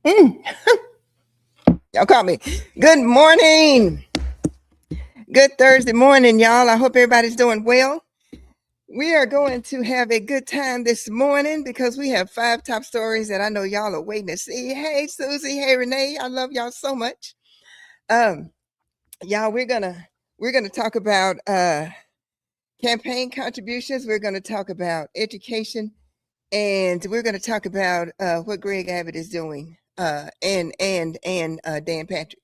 Mm, y'all caught me. Good morning. Good Thursday morning, y'all. I hope everybody's doing well. We are going to have a good time this morning because we have 5 top stories that I know y'all are waiting to see. Hey, Susie. Hey, Renee. I love y'all so much. Um, y'all, we're gonna talk about campaign contributions. We're gonna talk about education, and we're gonna talk about what Greg Abbott is doing. And Dan Patrick.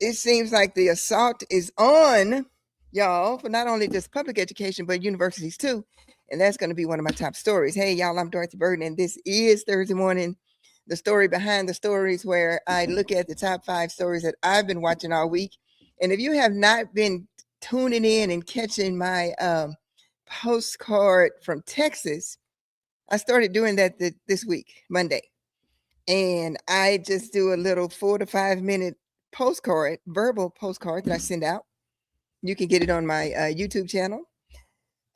It seems like the assault is on y'all for not only just public education but universities too, and that's going to be one of my top stories. Hey y'all, I'm Dorothy Burton, and this is Thursday morning, the story behind the stories, where I look at the top 5 stories that I've been watching all week. And if you have not been tuning in and catching my postcard from Texas, I started doing that this week, Monday, and I just do a little 4 to 5 minute postcard, verbal postcard that I send out. You can get it on my YouTube channel,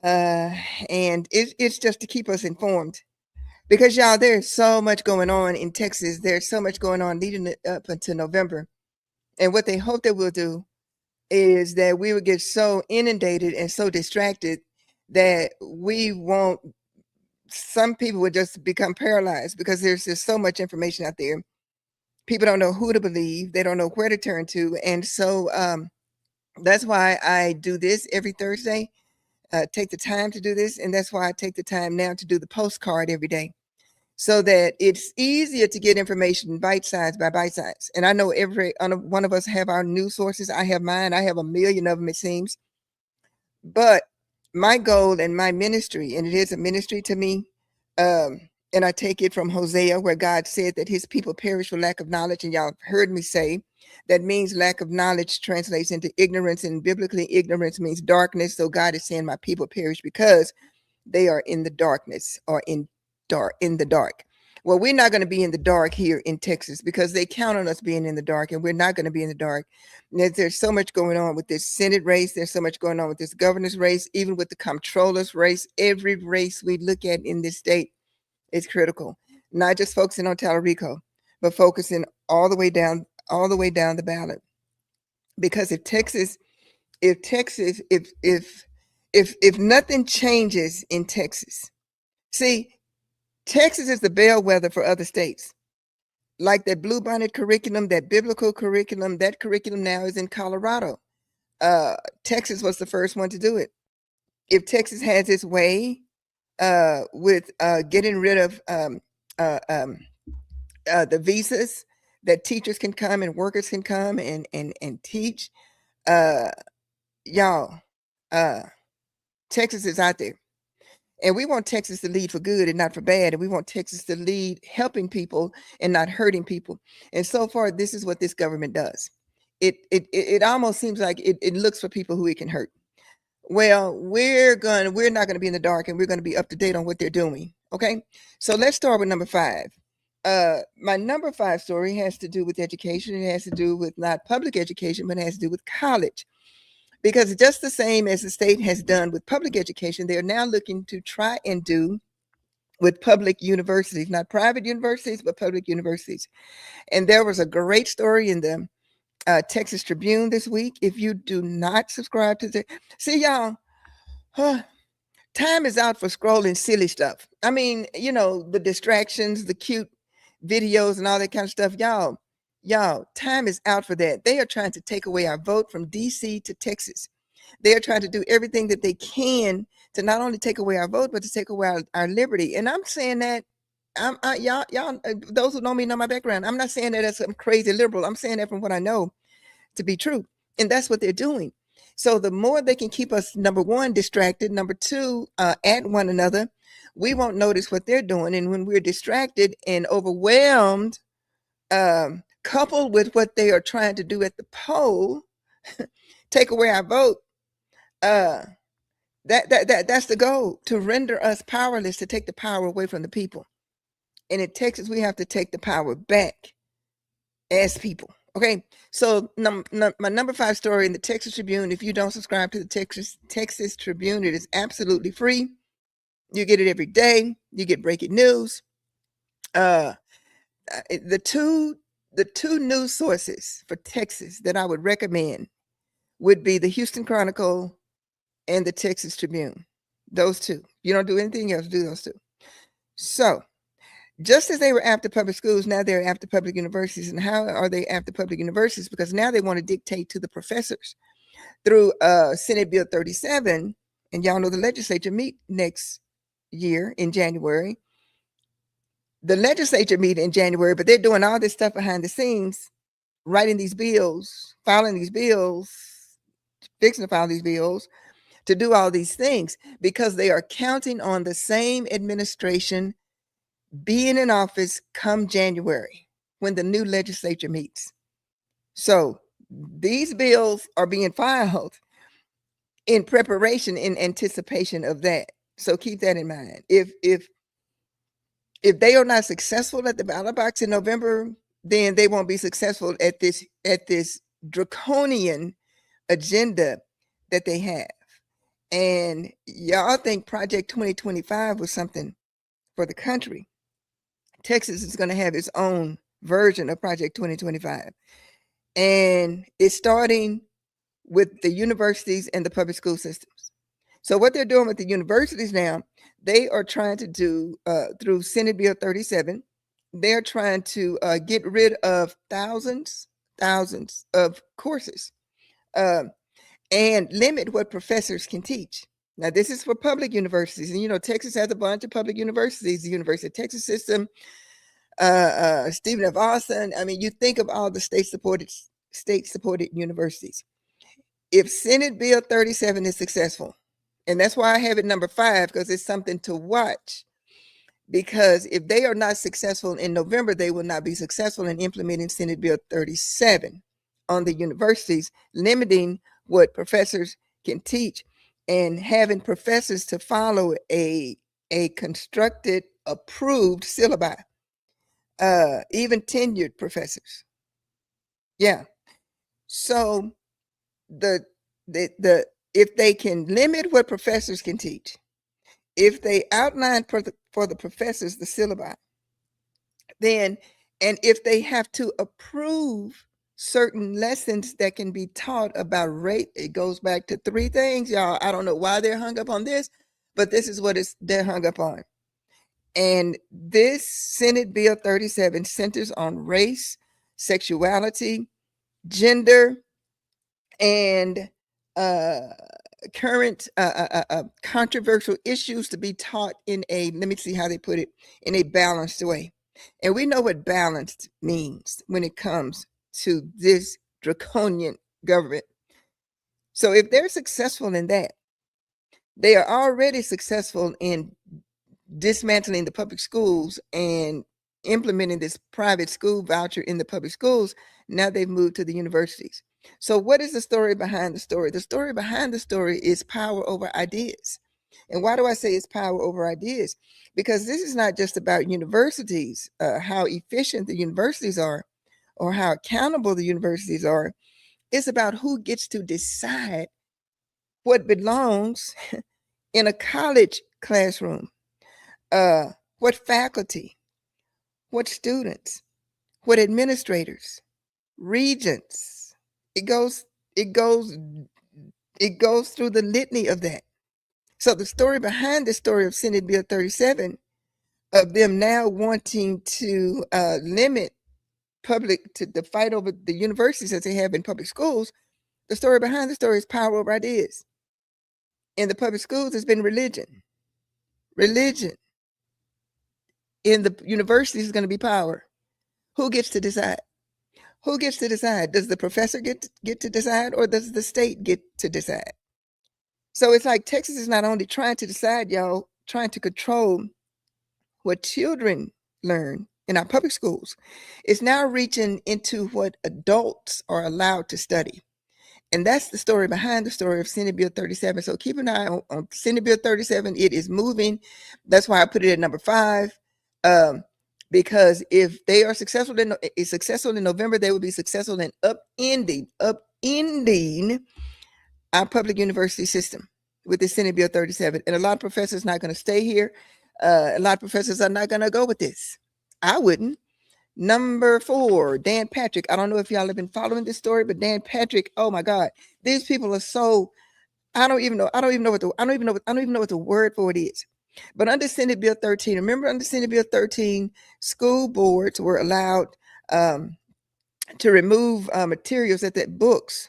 uh, and it's just to keep us informed, because y'all, there's so much going on in Texas. There's so much going on leading up until November, and what they hope that we'll do is that we would get so inundated and so distracted that we won't. Some people would just become paralyzed because there's just so much information out there. People don't know who to believe. They don't know where to turn to. And so that's why I do this every Thursday, take the time to do this. And that's why I take the time now to do the postcard every day, so that it's easier to get information bite size by bite size. And I know every one of us have our news sources. I have mine. I have a million of them, it seems. But my goal and my ministry, and it is a ministry to me, and I take it from Hosea, where God said that his people perish for lack of knowledge. And y'all heard me say that means lack of knowledge translates into ignorance, and biblically ignorance means darkness. So God is saying my people perish because they are in the darkness, or in the dark. Well, we're not going to be in the dark here in Texas because they count on us being in the dark, and we're not going to be in the dark. There's so much going on with this Senate race. There's so much going on with this governor's race, even with the comptroller's race. Every race we look at in this state is critical. Not just focusing on Talarico, but focusing all the way down the ballot. Because if nothing changes in Texas, see, Texas is the bellwether for other states. Like that bluebonnet curriculum, that biblical curriculum, that curriculum now is in Colorado. Texas was the first one to do it. If Texas has its way with getting rid of the visas, that teachers can come and workers can come and teach, y'all, Texas is out there. And we want Texas to lead for good and not for bad. And we want Texas to lead helping people and not hurting people. And so far, this is what this government does. It almost seems like it looks for people who it can hurt. Well, we're not gonna be in the dark, and we're gonna be up to date on what they're doing. Okay, so let's start with number 5. My number 5 story has to do with education. It has to do with not public education, but it has to do with college. Because just the same as the state has done with public education, they're now looking to try and do with public universities, not private universities, but public universities. And there was a great story in the Texas Tribune this week. If you do not subscribe to see y'all, time is out for scrolling silly stuff. I mean, the distractions, the cute videos and all that kind of stuff. Y'all, time is out for that. They are trying to take away our vote from DC to Texas. They are trying to do everything that they can to not only take away our vote, but to take away our liberty. And I'm saying that, y'all, those who know me know my background. I'm not saying that as some crazy liberal. I'm saying that from what I know to be true. And that's what they're doing. So the more they can keep us, number one, distracted, number two, at one another, we won't notice what they're doing. And when we're distracted and overwhelmed, coupled with what they are trying to do at the poll, take away our vote, that's the goal, to render us powerless, to take the power away from the people. And in Texas, we have to take the power back as people. Okay, so my number 5 story in the Texas Tribune. If you don't subscribe to the Texas Tribune, it is absolutely free. You get it every day. You get breaking news. the two news sources for Texas that I would recommend would be the Houston Chronicle and the Texas Tribune. Those two. You don't do anything else, do those two. So just as they were after public schools, now they're after public universities. And how are they after public universities? Because now they want to dictate to the professors through Senate Bill 37. And y'all know the legislature meet next year in January. The legislature meet in January, but they're doing all this stuff behind the scenes, writing these bills, filing these bills, fixing to file these bills, to do all these things because they are counting on the same administration being in office come January when the new legislature meets. So these bills are being filed in preparation, in anticipation of that. So keep that in mind. If they are not successful at the ballot box in November, then they won't be successful at this draconian agenda that they have. And y'all think Project 2025 was something for the country. Texas is going to have its own version of Project 2025. And it's starting with the universities and the public school systems. So what they're doing with the universities now, they are trying to do through Senate Bill 37, they're trying to get rid of thousands of courses and limit what professors can teach. Now, this is for public universities. And, you know, Texas has a bunch of public universities, the University of Texas system, Stephen F. Austin. I mean, you think of all the state-supported universities. If Senate Bill 37 is successful, and that's why I have it number 5, because it's something to watch. Because if they are not successful in November, they will not be successful in implementing Senate Bill 37 on the universities, limiting what professors can teach and having professors to follow a constructed, approved syllabi, even tenured professors. Yeah. So if they can limit what professors can teach, if they outline for the professors the syllabi, then, and if they have to approve certain lessons that can be taught about race, it goes back to 3 things, y'all. I don't know why they're hung up on this, but this is what they're hung up on. And this Senate Bill 37 centers on race, sexuality, gender, and current controversial issues to be taught in a, let me see how they put it, in a balanced way. And we know what balanced means when it comes to this draconian government. So if they're successful in that, they are already successful in dismantling the public schools and implementing this private school voucher in the public schools. Now they've moved to the universities. So what is the story behind the story? The story behind the story is power over ideas. And why do I say it's power over ideas? Because this is not just about universities, how efficient the universities are or how accountable the universities are. It's about who gets to decide what belongs in a college classroom, what faculty, what students, what administrators, regents. It goes through the litany of that. So the story behind the story of Senate Bill 37, of them now wanting to limit public, to the fight over the universities as they have in public schools, the story behind the story is power over ideas. In the public schools, it's been religion. Religion. In the universities, is going to be power. Who gets to decide? Who gets to decide? Does the professor get to decide, or does the state get to decide? So it's like Texas is not only trying to decide, y'all, trying to control what children learn in our public schools. It's now reaching into what adults are allowed to study. And that's the story behind the story of Senate Bill 37. So keep an eye on Senate Bill 37. It is moving. That's why I put it at number 5. Because if they are successful in November, they will be successful in upending our public university system with the Senate Bill 37. And a lot of professors not going to stay here. A lot of professors are not going to go with this. I wouldn't. Number 4, Dan Patrick. I don't know if y'all have been following this story, but Dan Patrick, oh my God, these people are so, I don't even know what the word for it is. But under Senate Bill 13, remember under Senate Bill 13, school boards were allowed to remove materials that books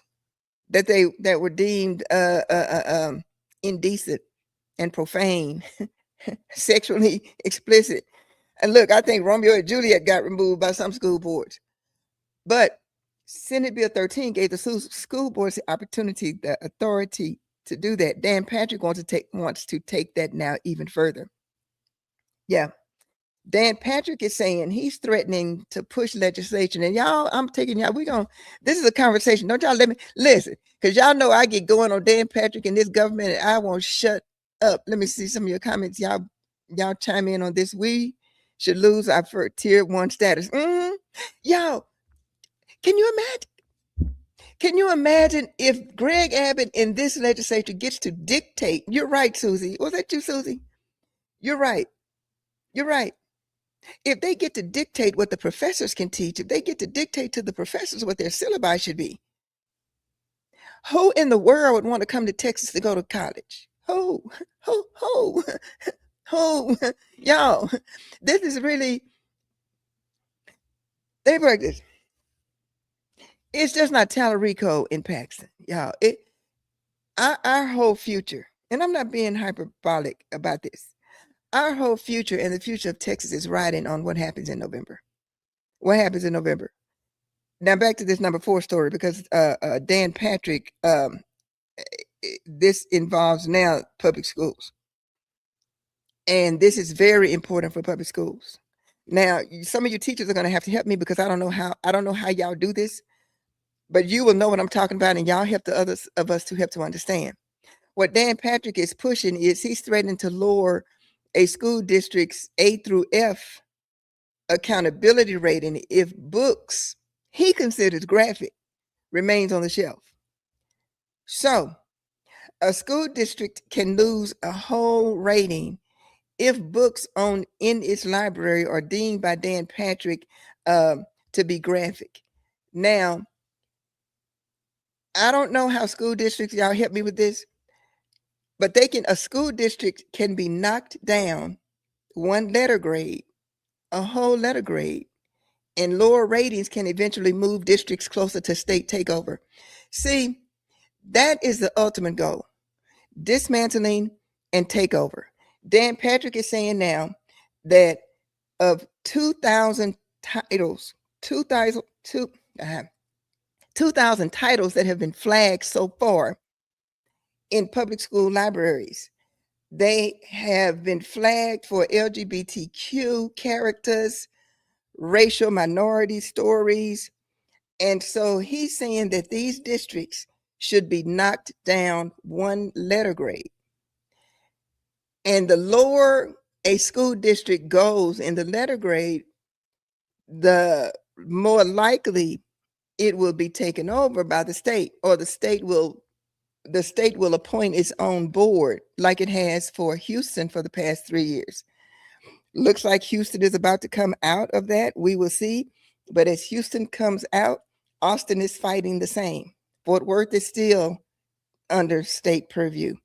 that were deemed indecent and profane, sexually explicit. And look, I think Romeo and Juliet got removed by some school boards. But Senate Bill 13 gave the school boards the opportunity, the authority to do that. Dan Patrick wants to take that now even further. Yeah. Dan Patrick is saying he's threatening to push legislation. And y'all, I'm taking y'all, this is a conversation. Don't y'all let me listen, because y'all know I get going on Dan Patrick and this government, and I won't shut up. Let me see some of your comments. Y'all chime in on this. We should lose our tier 1 status. Y'all, can you imagine if Greg Abbott in this legislature gets to dictate? You're right, Susie. Was that you, Susie? You're right. If they get to dictate what the professors can teach, if they get to dictate to the professors what their syllabi should be, who in the world would want to come to Texas to go to college? Who? Y'all, this is really, they break this. It's just not Talarico in Paxton, y'all. Our whole future, and I'm not being hyperbolic about this, our whole future and the future of Texas is riding on what happens in November. What happens in November? Now back to this number 4 story, because Dan Patrick, this involves now public schools. And this is very important for public schools. Now, some of you teachers are going to have to help me, because I don't know how y'all do this, but you will know what I'm talking about, and y'all help the others of us to help to understand. What Dan Patrick is pushing is he's threatening to lower a school district's A through F accountability rating if books he considers graphic remains on the shelf. So a school district can lose a whole rating if books in its library are deemed by Dan Patrick to be graphic. Now, I don't know how school districts, y'all help me with this, but a school district can be knocked down 1 letter grade, a whole letter grade, and lower ratings can eventually move districts closer to state takeover. See, that is the ultimate goal: dismantling and takeover. Dan Patrick is saying now that of 2,000 titles, 2,000 titles that have been flagged so far in public school libraries, they have been flagged for LGBTQ characters, racial minority stories. And so he's saying that these districts should be knocked down 1 letter grade. And the lower a school district goes in the letter grade, the more likely it will be taken over by the state, or the state will appoint its own board, like it has for Houston for the past 3 years. Looks like Houston is about to come out of that. We will see. But as Houston comes out, Austin is fighting the same. Fort Worth is still under state purview.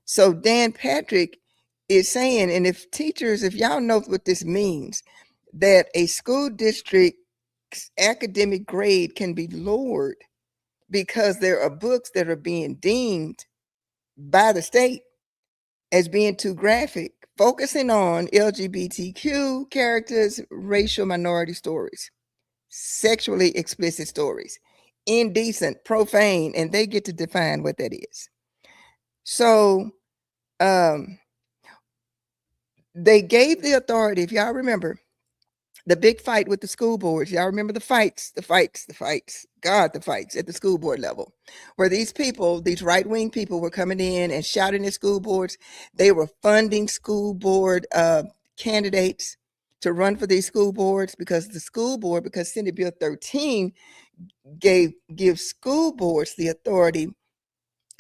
So Dan Patrick is saying, and if y'all know what this means, that a school district's academic grade can be lowered because there are books that are being deemed by the state as being too graphic, focusing on LGBTQ characters, racial minority stories, sexually explicit stories, indecent, profane, and they get to define what that is. So they gave the authority, if y'all remember, the big fight with the school boards. Y'all remember the fights at the school board level, where these right-wing people were coming in and shouting at school boards. They were funding school board candidates to run for these school boards, because Senate Bill 13 gives school boards the authority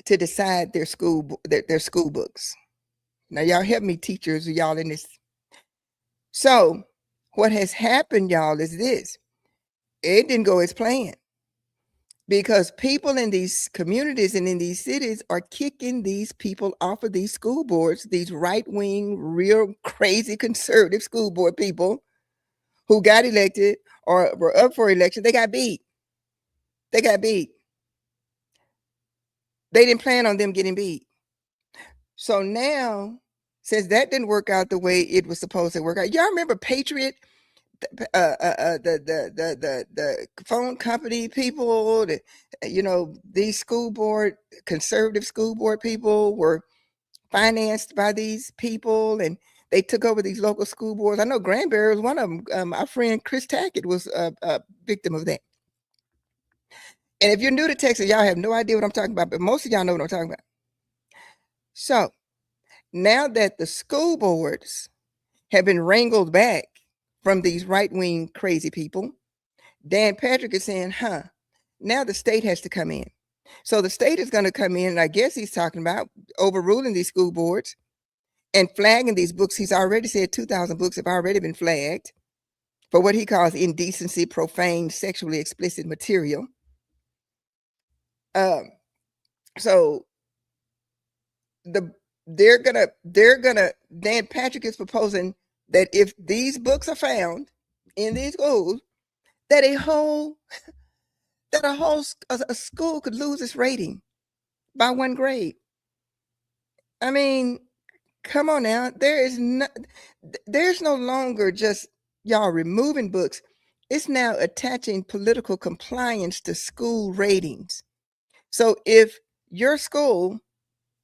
to decide their school books. Now, y'all help me, teachers, y'all in this. So What has happened, y'all, is this. It didn't go as planned because people in these communities and in these cities are kicking these people off of these school boards, these right-wing, real crazy conservative school board people who got elected or were up for election. They got beat. They got beat. They didn't plan on them getting beat. So now, since that didn't work out the way it was supposed to work out, y'all remember Patriot, the phone company people, these school board, conservative school board people were financed by these people, and they took over these local school boards. I know Granbury was one of them. Our friend Chris Tackett was a victim of that. And if you're new to Texas, y'all have no idea what I'm talking about, but most of y'all know what I'm talking about. So now that the school boards have been wrangled back from these right-wing crazy people, Dan Patrick is saying, now the state has to come in. So the state is going to come in, and I guess he's talking about overruling these school boards and flagging these books. He's already said 2,000 books have already been flagged for what he calls indecency, profane, sexually explicit material. So they're gonna Dan Patrick is proposing that if these books are found in these schools, that a school could lose its rating by 1 grade. I mean, come on now. There's no longer just y'all removing books. It's now attaching political compliance to school ratings. So if your school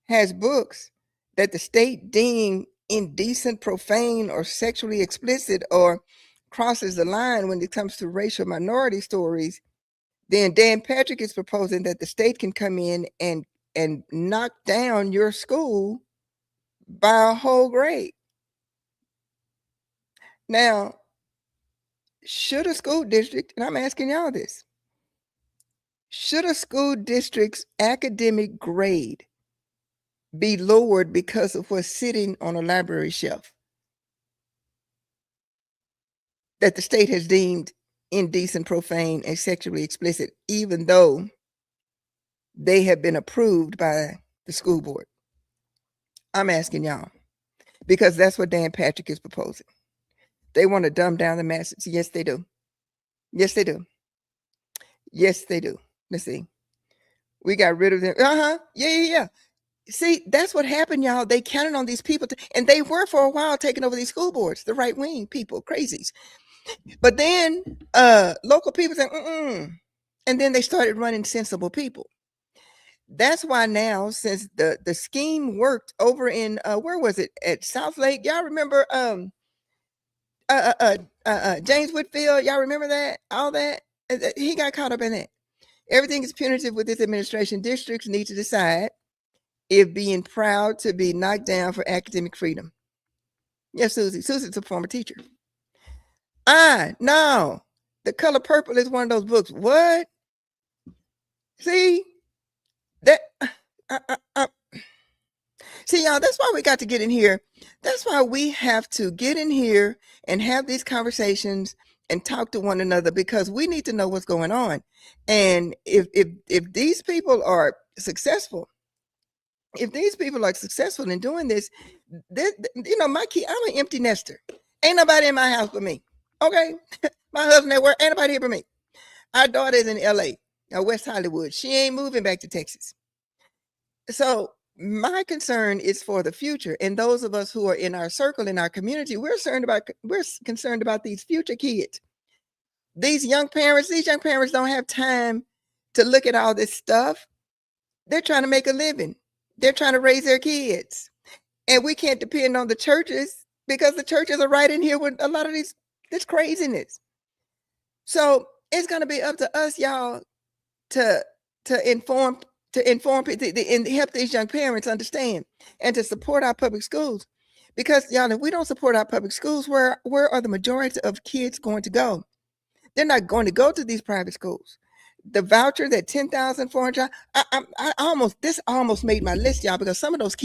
has books that the state deem indecent, profane, or sexually explicit, or crosses the line when it comes to racial minority stories, then Dan Patrick is proposing that the state can come in and knock down your school by a whole grade. Now, should a school district, and I'm asking y'all this, should a school district's academic grade be lowered because of what's sitting on a library shelf that the state has deemed indecent, profane, and sexually explicit, even though they have been approved by the school board? I'm asking y'all, because that's what Dan Patrick is proposing. They want to dumb down the masses. Yes, they do. Yes, they do. Yes, they do. Let's see. We got rid of them. Yeah. See, that's what happened, y'all. They counted on these people, and they were for a while taking over these school boards, the right wing people, crazies. But then local people said, and then they started running sensible people. That's why now, since the scheme worked over in where was it, at South Lake? Y'all remember James Whitfield? Y'all remember that? All that? He got caught up in that. Everything is punitive with this administration. Districts need to decide if being proud to be knocked down for academic freedom. Yes, Susie. Susie's a former teacher. No. The Color Purple is one of those books. What? See? That see, y'all, that's why we got to get in here. That's why we have to get in here and have these conversations and talk to one another, because we need to know what's going on. And if these people are successful, in doing this, my key, I'm an empty nester. Ain't nobody in my house but me. Okay? My husband at work, ain't nobody here but me. Our daughter is in LA, West Hollywood. She ain't moving back to Texas. So my concern is for the future. And those of us who are in our circle, in our community, we're concerned about these future kids. These young parents don't have time to look at all this stuff. They're trying to make a living. They're trying to raise their kids. And we can't depend on the churches, because the churches are right in here with a lot of this craziness. So it's going to be up to us, y'all, to inform people and help these young parents understand and to support our public schools. Because, y'all, if we don't support our public schools, where are the majority of kids going to go? They're not going to go to these private schools. The voucher, that $10,400, this almost made my list, y'all, because some of those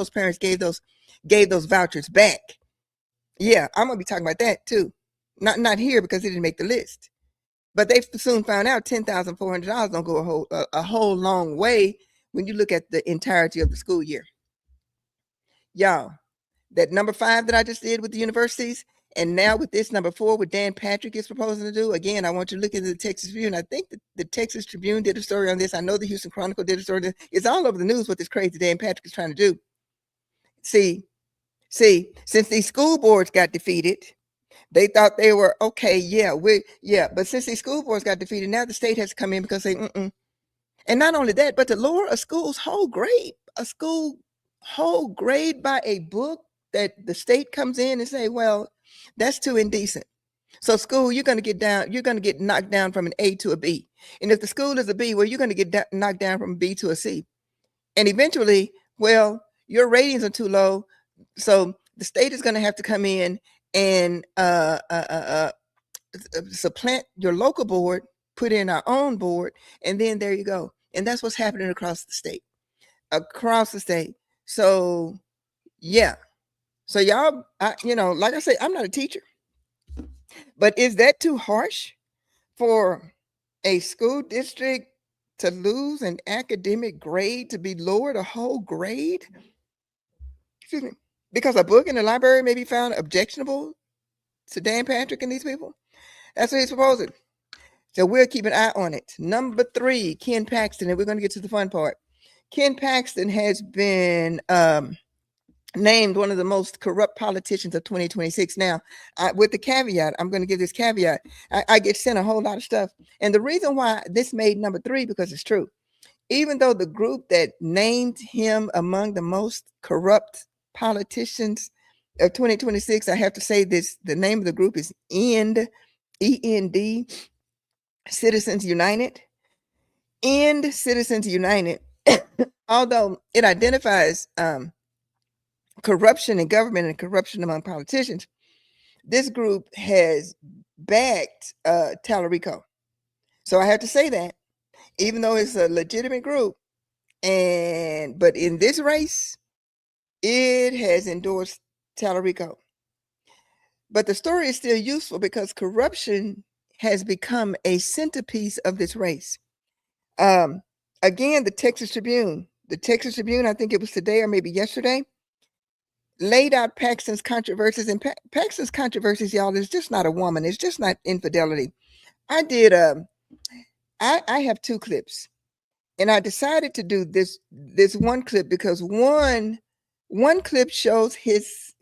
parents gave those vouchers back. Yeah, I'm gonna be talking about that too. Not here because it didn't make the list. But they soon found out $10,400 don't go a whole long way when you look at the entirety of the school year. Y'all, that number 5 that I just did with the universities, and now with this number 4, what Dan Patrick is proposing to do, again, I want you to look into the Texas Tribune. I think the Texas Tribune did a story on this. I know the Houston Chronicle did a story. It's all over the news what this crazy Dan Patrick is trying to do. See, since these school boards got defeated, they thought they were okay. But since these school boards got defeated, now the state has to come in because they, and not only that, but to lower a school's whole grade, by a book that the state comes in and say, well, that's too indecent. So school, you're going to get knocked down from an A to a B. And if the school is a B, well, you're going to get knocked down from a B to a C. And eventually, well, your ratings are too low. So the state is going to have to come in and supplant your local board, put in our own board, and then there you go. And that's what's happening across the state. So yeah. So y'all, like I say, I'm not a teacher, but is that too harsh for a school district to lose an academic grade, to be lowered a whole grade? Excuse me. Because a book in the library may be found objectionable to Dan Patrick and these people? That's what he's proposing. So we'll keep an eye on it. Number 3, Ken Paxton, and we're going to get to the fun part. Ken Paxton has been named one of the most corrupt politicians of 2026. Now, with the caveat, I'm going to give this caveat. I get sent a whole lot of stuff. And the reason why this made number 3, because it's true. Even though the group that named him among the most corrupt politicians of 2026, I have to say this, the name of the group is END, Citizens United. END, Citizens United, although it identifies corruption in government and corruption among politicians, this group has backed Talarico. So I have to say that, even though it's a legitimate group, but in this race, it has endorsed Talarico. But the story is still useful because corruption has become a centerpiece of this race. Again, the Texas Tribune, I think it was today or maybe yesterday, laid out Paxton's controversies. And Paxton's controversies, y'all, is just not a woman. It's just not infidelity. I have 2 clips, and I decided to do this one clip because one clip shows his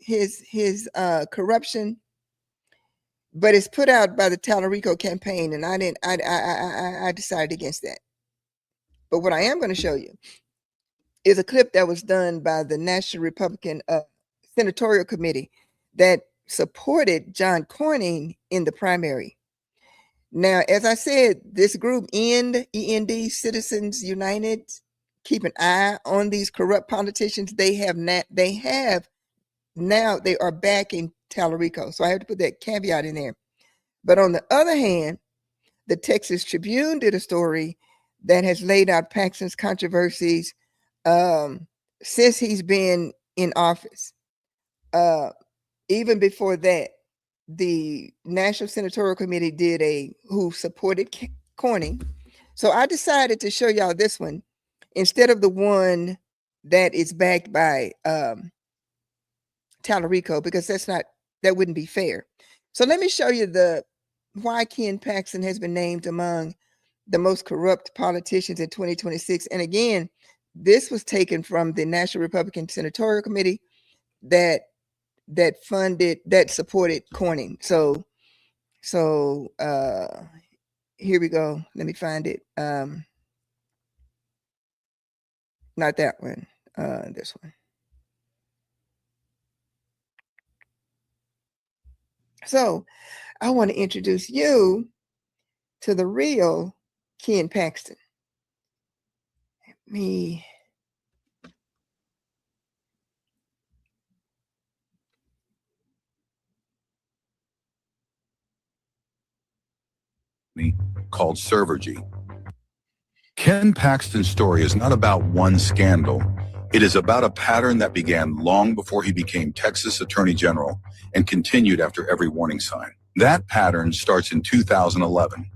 corruption, but it's put out by the Talarico campaign, and I decided against that. But what I am going to show you is a clip that was done by the National Republican Senatorial Committee that supported John Cornyn in the primary. Now, as I said, this group, END, Citizens United, keep an eye on these corrupt politicians. They are backing Talarico. So I have to put that caveat in there. But on the other hand, the Texas Tribune did a story that has laid out Paxton's controversies since he's been in office. Even before that, the National Senatorial Committee who supported Cornyn. So I decided to show y'all this one instead of the one that is backed by Talarico, because that wouldn't be fair. So let me show you why Ken Paxton has been named among the most corrupt politicians in 2026. And again, this was taken from the National Republican Senatorial Committee that supported Cornyn. So here we go. Let me find it. Not that one. This one. So I want to introduce you to the real Ken Paxton. Called Servergy. Ken Paxton's story is not about one scandal. It is about a pattern that began long before he became Texas Attorney General and continued after every warning sign. That pattern starts in 2011.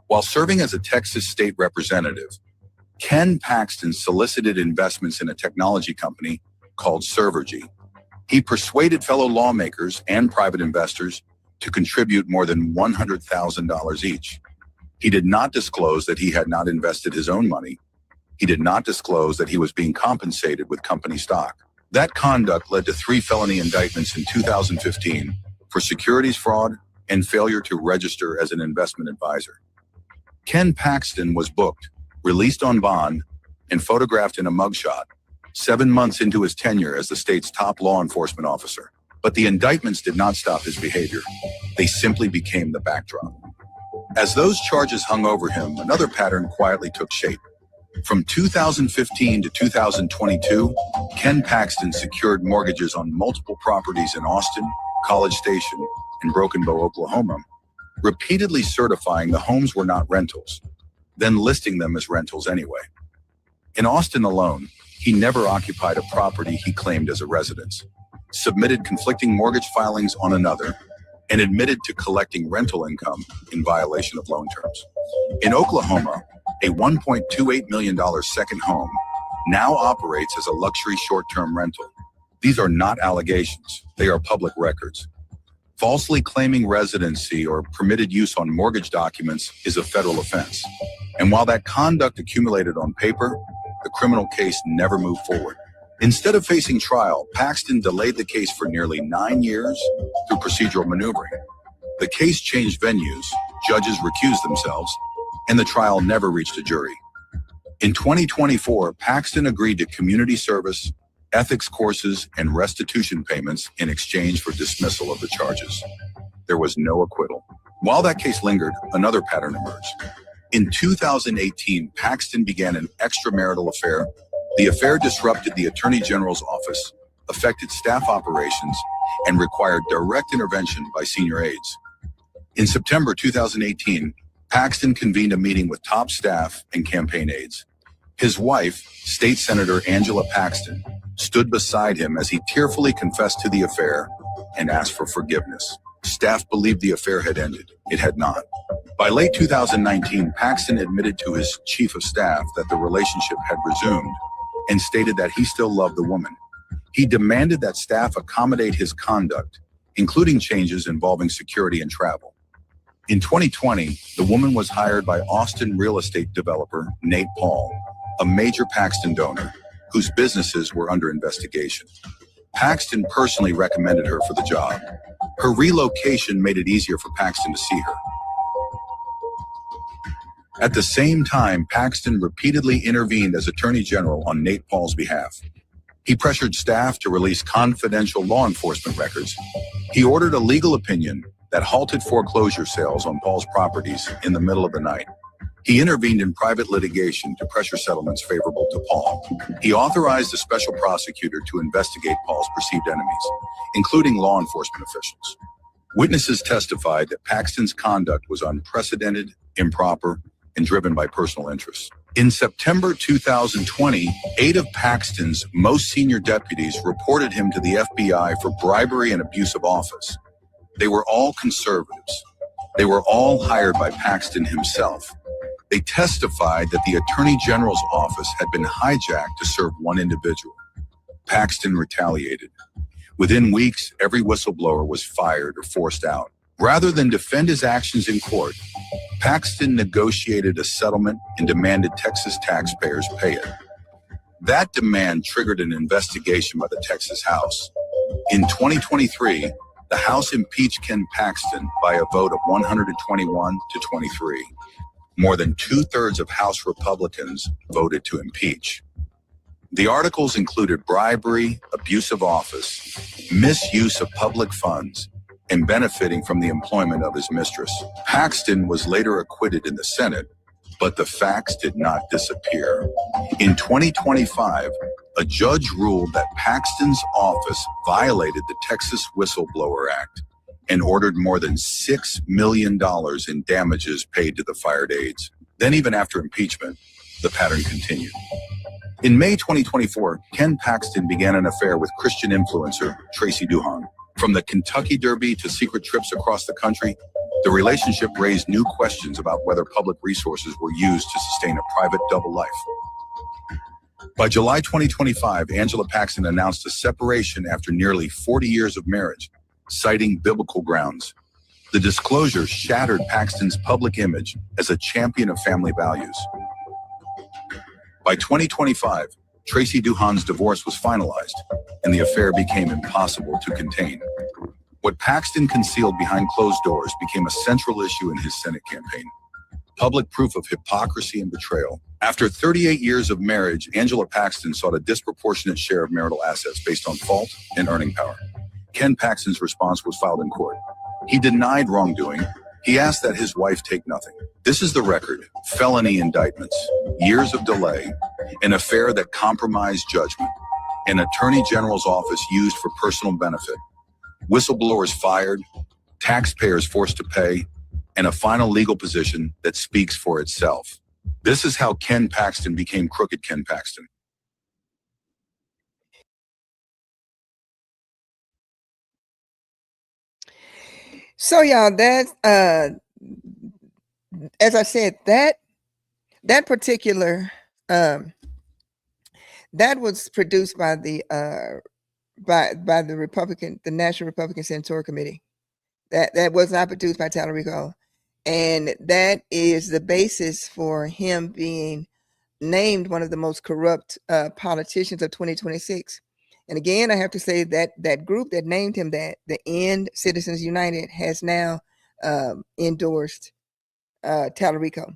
While serving as a Texas state representative, Ken Paxton solicited investments in a technology company called Servergy. He persuaded fellow lawmakers and private investors to contribute more than $100,000 each. He did not disclose that he had not invested his own money. He did not disclose that he was being compensated with company stock. That conduct led to 3 felony indictments in 2015 for securities fraud and failure to register as an investment advisor. Ken Paxton was booked, released on bond, and photographed in a mugshot 7 months into his tenure as the state's top law enforcement officer. But the indictments did not stop his behavior. They simply became the backdrop. As those charges hung over him, another pattern quietly took shape. From 2015 to 2022, Ken Paxton secured mortgages on multiple properties in Austin, College Station, and Broken Bow, Oklahoma, repeatedly certifying the homes were not rentals, then listing them as rentals anyway. In Austin alone, he never occupied a property he claimed as a residence, submitted conflicting mortgage filings on another, and admitted to collecting rental income in violation of loan terms. In Oklahoma, a $1.28 million second home now operates as a luxury short-term rental. These are not allegations, they are public records. Falsely claiming residency or permitted use on mortgage documents is a federal offense. And while that conduct accumulated on paper, the criminal case never moved forward. Instead of facing trial, Paxton delayed the case for nearly 9 years through procedural maneuvering. The case changed venues, judges recused themselves, and the trial never reached a jury. In 2024, Paxton agreed to community service, ethics courses, and restitution payments in exchange for dismissal of the charges. There was no acquittal. While that case lingered, another pattern emerged. In 2018, Paxton began an extramarital affair. The affair disrupted the Attorney General's office, affected staff operations, and required direct intervention by senior aides. In September 2018, Paxton convened a meeting with top staff and campaign aides. His wife, State Senator Angela Paxton, stood beside him as he tearfully confessed to the affair and asked for forgiveness. Staff believed the affair had ended. It had not. By late 2019, Paxton admitted to his chief of staff that the relationship had resumed and stated that he still loved the woman. He demanded that staff accommodate his conduct, including changes involving security and travel. In 2020, the woman was hired by Austin real estate developer Nate Paul, a major Paxton donor, whose businesses were under investigation. Paxton personally recommended her for the job. Her relocation made it easier for Paxton to see her. At the same time, Paxton repeatedly intervened as Attorney General on Nate Paul's behalf. He pressured staff to release confidential law enforcement records. He ordered a legal opinion that halted foreclosure sales on Paul's properties in the middle of the night. He intervened in private litigation to pressure settlements favorable to Paul. He authorized a special prosecutor to investigate Paul's perceived enemies, including law enforcement officials. Witnesses testified that Paxton's conduct was unprecedented, improper, and driven by personal interests. In September 2020, 8 of Paxton's most senior deputies reported him to the FBI for bribery and abuse of office. They were all conservatives. They were all hired by Paxton himself. They testified that the Attorney General's office had been hijacked to serve one individual. Paxton retaliated. Within weeks, every whistleblower was fired or forced out. Rather than defend his actions in court, Paxton negotiated a settlement and demanded Texas taxpayers pay it. That demand triggered an investigation by the Texas House. In 2023, the House impeached Ken Paxton by a vote of 121 to 23. More than 2/3 of House Republicans voted to impeach. The articles included bribery, abuse of office, misuse of public funds, and benefiting from the employment of his mistress. Paxton was later acquitted in the Senate, but the facts did not disappear. In 2025, a judge ruled that Paxton's office violated the Texas Whistleblower Act and ordered more than $6 million in damages paid to the fired aides. Then, even after impeachment, the pattern continued. In May 2024, Ken Paxton began an affair with Christian influencer Tracy Duhon. From the Kentucky Derby to secret trips across the country, the relationship raised new questions about whether public resources were used to sustain a private double life. By July 2025, Angela Paxton announced a separation after nearly 40 years of marriage, citing biblical grounds. The disclosure shattered Paxton's public image as a champion of family values. By 2025, Tracy Duhan's divorce was finalized, and the affair became impossible to contain. What Paxton concealed behind closed doors became a central issue in his Senate campaign. Public proof of hypocrisy and betrayal. After 38 years of marriage, Angela Paxton sought a disproportionate share of marital assets based on fault and earning power. Ken Paxton's response was filed in court. He denied wrongdoing. He asked that his wife take nothing. This is the record: felony indictments, years of delay, an affair that compromised judgment, an attorney general's office used for personal benefit, whistleblowers fired, taxpayers forced to pay, and a final legal position that speaks for itself. This is how Ken Paxton became Crooked Ken Paxton. So y'all, that as I said, that particular that was produced by the by the Republican, the National Republican Senatorial Committee. That was not produced by Talarico, and that is the basis for him being named one of the most corrupt politicians of 2026. And again, I have to say that that group that named him that, the End Citizens United, has now endorsed Talarico.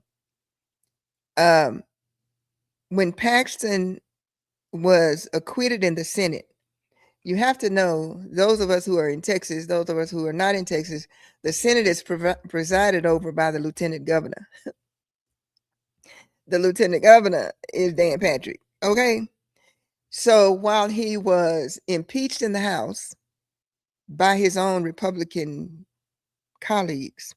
When Paxton was acquitted in the Senate, you have to know, those of us who are in Texas, those of us who are not in Texas, the Senate is presided over by the Lieutenant Governor. The Lieutenant Governor is Dan Patrick. Okay. So while he was impeached in the House by his own Republican colleagues,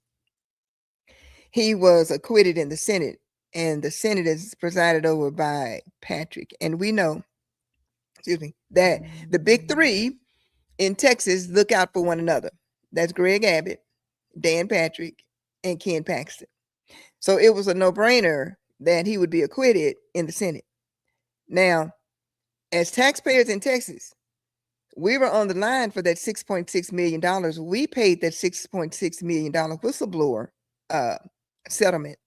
he was acquitted in the Senate, and the Senate is presided over by Patrick. And we know, that the big three in Texas look out for one another. That's Greg Abbott, Dan Patrick, and Ken Paxton. So it was a no-brainer that he would be acquitted in the Senate. Now, as taxpayers in Texas, we were on the line for that $6.6 million. We paid that $6.6 million whistleblower settlement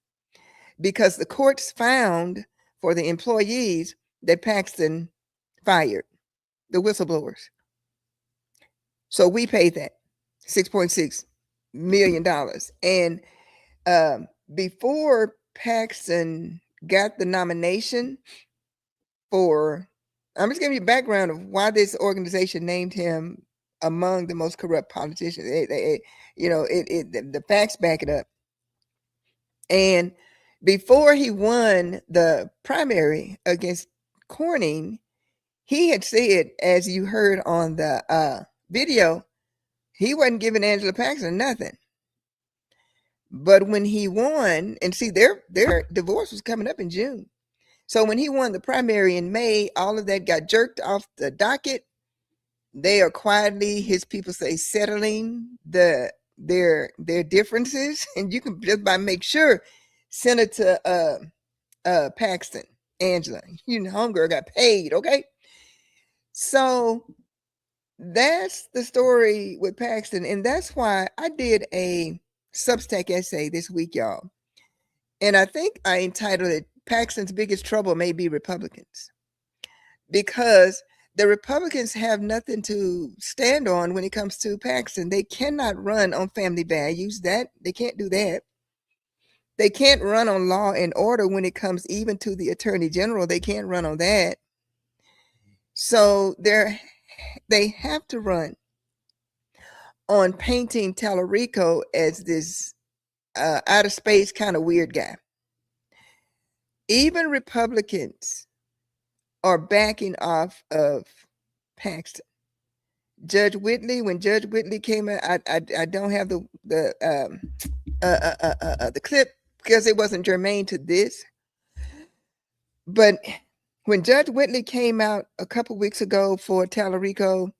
because the courts found for the employees that Paxton fired, the whistleblowers. So we paid that $6.6 million. And before Paxton got the nomination for, I'm just giving you a background of why this organization named him among the most corrupt politicians. The facts back it up. And before he won the primary against Corning, he had said, as you heard on the video, he wasn't giving Angela Paxton nothing. But when he won, and see, their divorce was coming up in June. So when he won the primary in May, all of that got jerked off the docket. They are quietly, his people say, settling their differences. And you can just by make sure Senator Paxton, Angela, homegirl got paid, okay? So that's the story with Paxton. And that's why I did a Substack essay this week, y'all. And I think I entitled it, Paxton's Biggest Trouble May Be Republicans. Because the Republicans have nothing to stand on when it comes to Paxton. They cannot run on family values. They can't do that. They can't run on law and order when it comes even to the attorney general. They can't run on that. So they have to run on painting Talarico as this out of space kind of weird guy. Even Republicans are backing off of Paxton. Judge Whitley, when Judge Whitley came in, I don't have the clip because it wasn't germane to this. But when Judge Whitley came out a couple weeks ago for Talarico,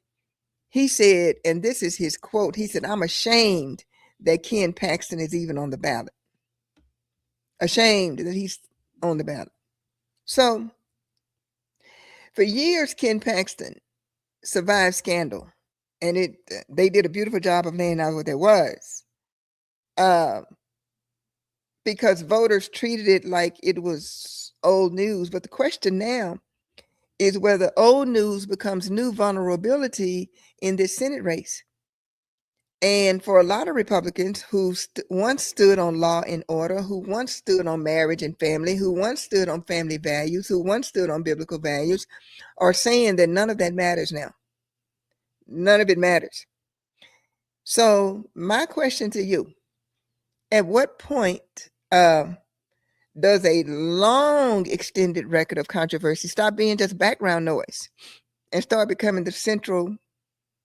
he said, and this is his quote, he said, "I'm ashamed that Ken Paxton is even on the ballot. Ashamed that he's on the ballot." So for years, Ken Paxton survived scandal, and they did a beautiful job of laying out what there was, because voters treated it like it was old news. But the question now is whether old news becomes new vulnerability in this Senate race. And for a lot of Republicans who once stood on law and order, who once stood on marriage and family, who once stood on family values, who once stood on biblical values, are saying that none of that matters now. None of it matters. So my question to you, at what point does a long extended record of controversy stop being just background noise and start becoming the central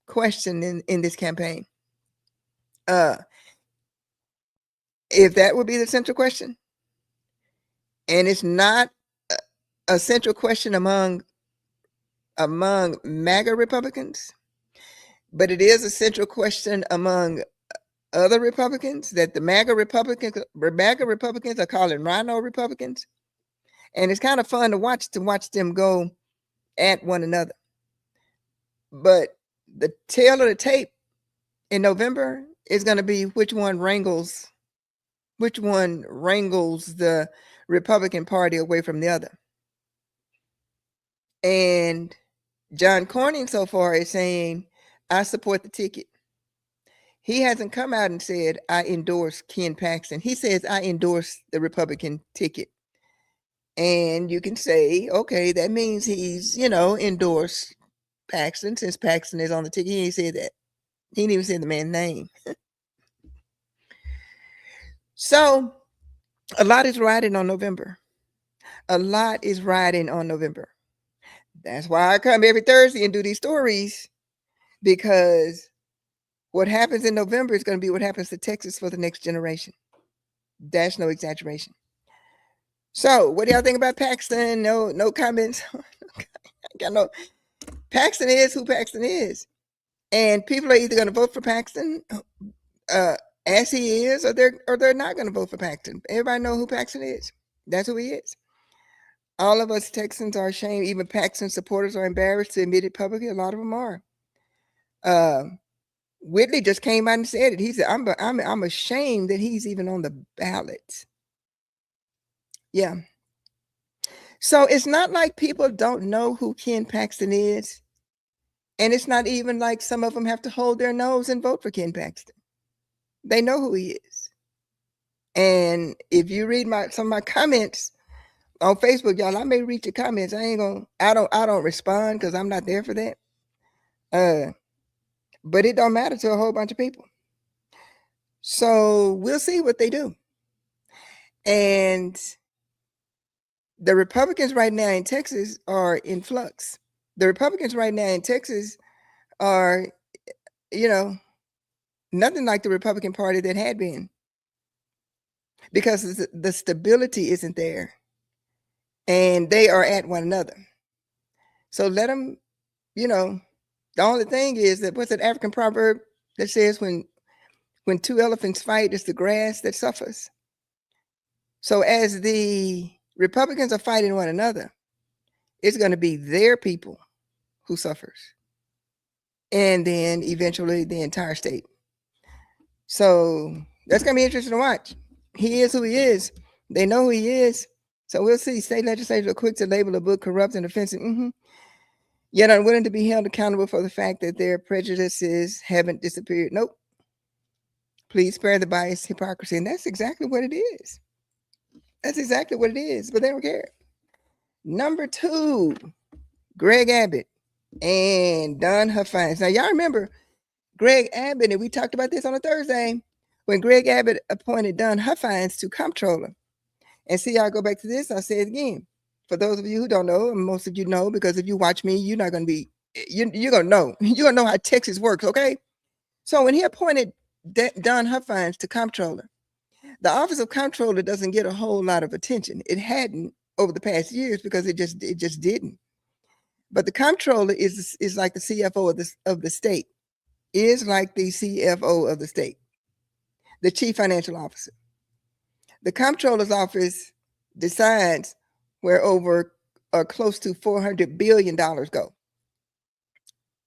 question in this campaign? If that would be the central question, and it's not a central question among MAGA Republicans, but it is a central question among other Republicans that the MAGA Republicans are calling Rhino Republicans, and it's kind of fun to watch them go at one another. But the tail of the tape in November is going to be which one wrangles the Republican Party away from the other. And John Cornyn so far is saying, "I support the ticket." He hasn't come out and said, "I endorse Ken Paxton." He says, "I endorse the Republican ticket." And you can say, okay, that means he's, endorsed Paxton, since Paxton is on the ticket. He ain't said that. He didn't even say the man's name. So a lot is riding on November. A lot is riding on November. That's why I come every Thursday and do these stories, because what happens in November is going to be what happens to Texas for the next generation. That's no exaggeration. So what do y'all think about Paxton? No comments. No. Paxton is who Paxton is. And people are either going to vote for Paxton as he is, or they're not going to vote for Paxton. Everybody know who Paxton is. That's who he is. All of us Texans are ashamed. Even Paxton supporters are embarrassed to admit it publicly. A lot of them are. Whitley just came out and said it. He said, I'm ashamed that he's even on the ballot. Yeah. So it's not like people don't know who Ken Paxton is. And it's not even like some of them have to hold their nose and vote for Ken Paxton. They know who he is. And if you read some of my comments on Facebook, y'all, I may read your comments. I don't respond because I'm not there for that. But it don't matter to a whole bunch of people. So we'll see what they do. And the Republicans right now in Texas are in flux. The Republicans right now in Texas are, nothing like the Republican Party that had been, because the stability isn't there, and they are at one another. So let them, the only thing is that, what's that African proverb that says when two elephants fight, it's the grass that suffers. So as the Republicans are fighting one another, it's going to be their people who suffers, and then eventually the entire state. So that's going to be interesting to watch. He is who he is. They know who he is. So we'll see. State legislators are quick to label a book corrupt and offensive, yet unwilling to be held accountable for the fact that their prejudices haven't disappeared. Nope. Please spare the bias, hypocrisy. And that's exactly what it is. That's exactly what it is, but they don't care. Number 2, Greg Abbott and Don Huffines. Now, y'all remember Greg Abbott, and we talked about this on a Thursday, when Greg Abbott appointed Don Huffines to comptroller. And see, I'll go back to this. I'll say it again. For those of you who don't know, and most of you know, because if you watch me, you're not going to be, you're going to know. You're going to know how Texas works, okay? So when he appointed Don Huffines to comptroller, the office of comptroller doesn't get a whole lot of attention. It hadn't over the past years because it just didn't. But the comptroller is like the CFO of the state. is like the CFO of the state, the chief financial officer. The comptroller's office decides where over or close to $400 billion go.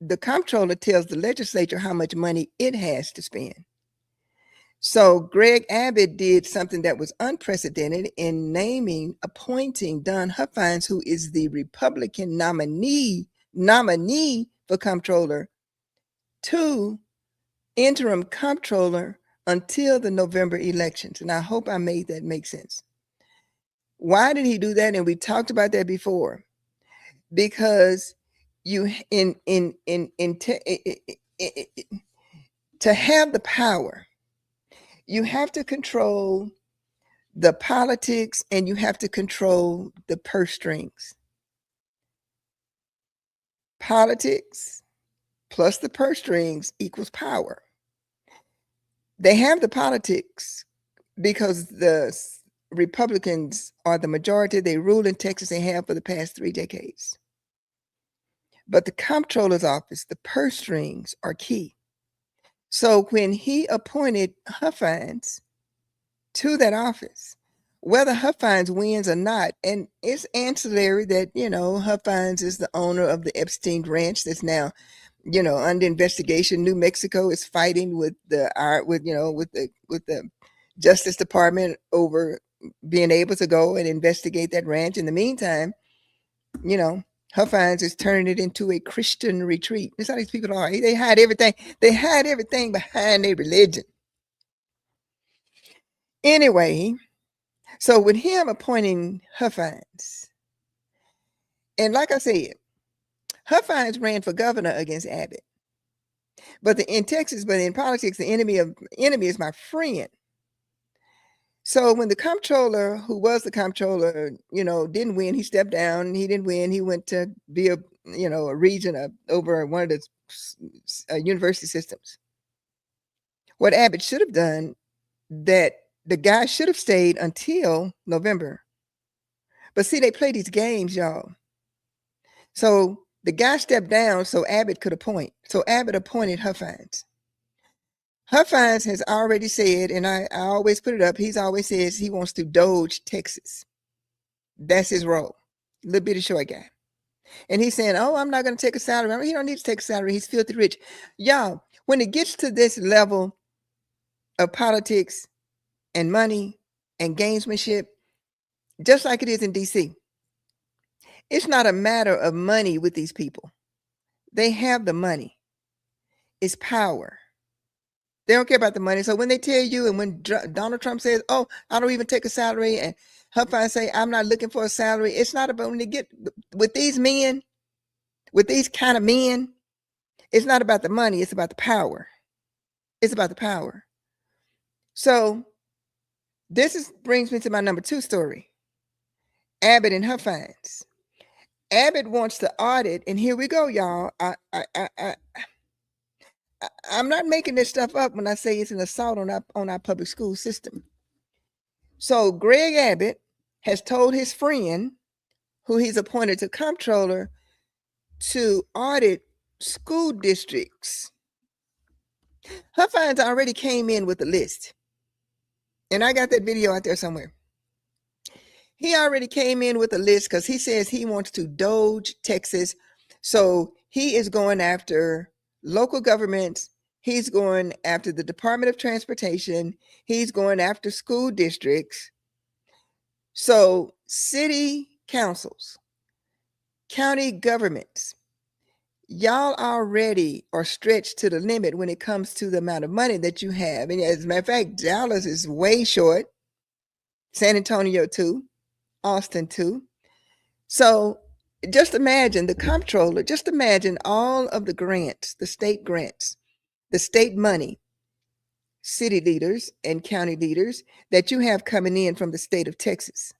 The comptroller tells the legislature how much money it has to spend. So Greg Abbott did something that was unprecedented in appointing Don Huffines, who is the Republican nominee for comptroller, to interim comptroller until the November elections. And I hope I made that make sense. Why did he do that? And we talked about that before. Because you to have the power, you have to control the politics and you have to control the purse strings. Politics plus the purse strings equals power. They have the politics because the Republicans are the majority. They rule in Texas and have for the past 3 decades. But the comptroller's office, the purse strings are key. So when he appointed Huffines to that office, whether Huffines wins or not, and it's ancillary that, Huffines is the owner of the Epstein Ranch that's now, under investigation. New Mexico is fighting with the Justice Department over being able to go and investigate that ranch. In the meantime, Huffines is turning it into a Christian retreat. That's how these people are. They hide everything. They hide everything behind their religion. Anyway, so with him appointing Huffines, and like I said, Huffines ran for governor against Abbott. But in Texas, but in politics, the enemy is my friend. So when the comptroller, who was the comptroller, didn't win, he stepped down. He didn't win. He went to be a regent over one of the university systems. What Abbott should have done, that the guy should have stayed until November. But see, they play these games, y'all. So the guy stepped down so Abbott could appoint. So Abbott appointed Huffines. Huffines has already said, and I always put it up, he's always says he wants to doge Texas. That's his role. Little bitty short guy. And he's saying, oh, I'm not going to take a salary. He don't need to take a salary. He's filthy rich. Y'all, when it gets to this level of politics and money and gamesmanship, just like it is in D.C., it's not a matter of money with these people. They have the money. It's power. They don't care about the money. So when they tell you, and when Donald Trump says, oh, I don't even take a salary, and Huffines say, I'm not looking for a salary, it's not about, when they get with these men, with these kind of men, it's not about the money, it's about the power. It's about the power. So this brings me to my number 2 story. Abbott and Huffines. Abbott wants to audit, and here we go, y'all. I'm not making this stuff up when I say it's an assault on our public school system. So Greg Abbott has told his friend, who he's appointed to comptroller, to audit school districts. Huffines already came in with a list. And I got that video out there somewhere. He already came in with a list because he says he wants to doge Texas. So he is going after local governments. He's going after the Department of Transportation. He's going after school districts. So city councils, county governments, y'all already are stretched to the limit when it comes to the amount of money that you have. And as a matter of fact, Dallas is way short. San Antonio too. Austin too. So just imagine the comptroller, just imagine all of the grants, the state grants, the state money, city leaders and county leaders that you have coming in from the state of Texas.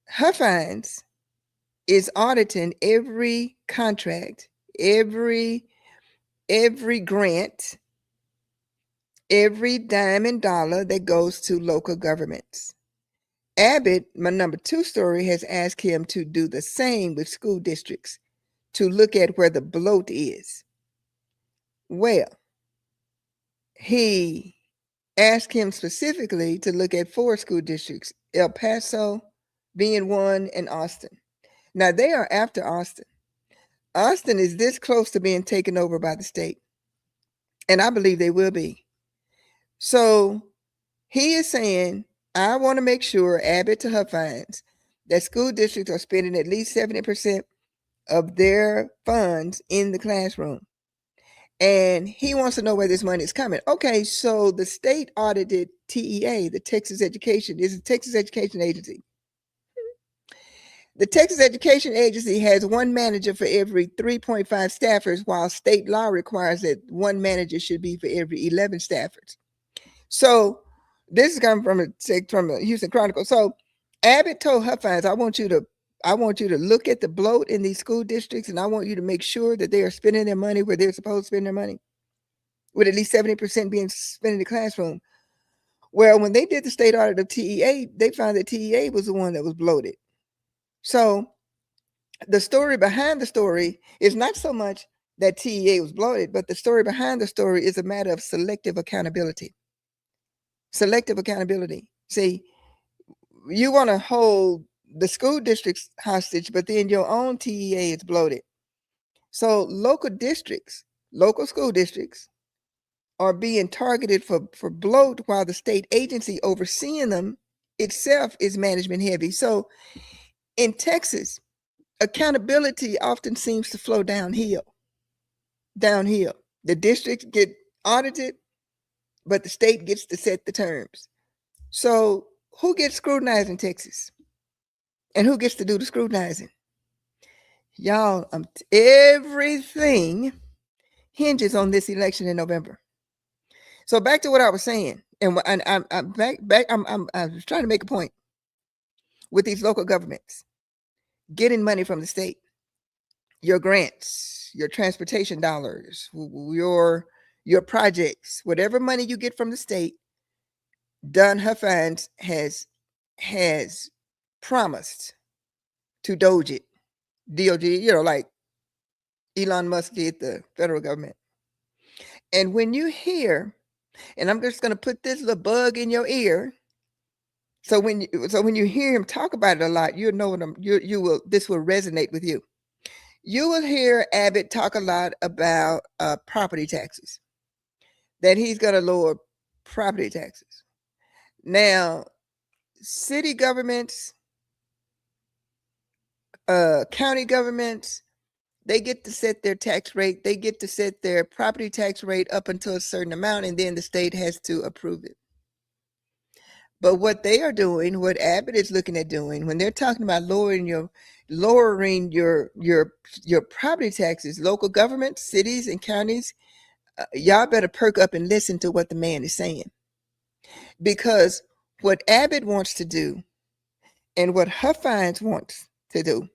Huffines is auditing every contract, every grant, every dime and dollar that goes to local governments. Abbott, my number 2 story, has asked him to do the same with school districts, to look at where the bloat is. Well, he asked him specifically to look at 4 school districts, El Paso being one, and Austin. Now, they are after Austin. Austin is this close to being taken over by the state, and I believe they will be. So he is saying, I want to make sure, Abbott to Huffines, that school districts are spending at least 70% of their funds in the classroom. And he wants to know where this money is coming. Okay, so the state audited TEA, the Texas Education, is a Texas Education Agency. The Texas Education Agency has 1 manager for every 3.5 staffers, while state law requires that 1 manager should be for every 11 staffers. So this is coming from the Houston Chronicle. So Abbott told Huffines, I want you to look at the bloat in these school districts, and I want you to make sure that they are spending their money where they're supposed to spend their money, with at least 70% being spent in the classroom. Well, when they did the state audit of TEA, they found that TEA was the one that was bloated. So the story behind the story is not so much that TEA was bloated, but the story behind the story is a matter of selective accountability. Selective accountability. See, you want to hold the school districts hostage, but then your own TEA is bloated. So local districts, local school districts are being targeted for bloat, while the state agency overseeing them itself is management heavy. So in Texas, accountability often seems to flow downhill. The districts get audited, but the state gets to set the terms. So who gets scrutinized in Texas? And who gets to do the scrutinizing? Y'all, everything hinges on this election in November. So back to what I was saying, and I'm I was trying to make a point with these local governments getting money from the state, your grants, your transportation dollars, your projects, whatever money you get from the state. Don Huffines has promised to doge it, DOG, like Elon Musk did the federal government. And when you hear, and I'm just going to put this little bug in your ear, so when you hear him talk about it a lot, you know this will resonate with you. You will hear Abbott talk a lot about property taxes, that he's going to lower property taxes. Now, city governments, county governments, they get to set their tax rate. They get to set their property tax rate up until a certain amount, and then the state has to approve it. But what they are doing, what Abbott is looking at doing, when they're talking about lowering your property taxes, local governments, cities and counties, y'all better perk up and listen to what the man is saying. Because what Abbott wants to do and what Huffines wants to do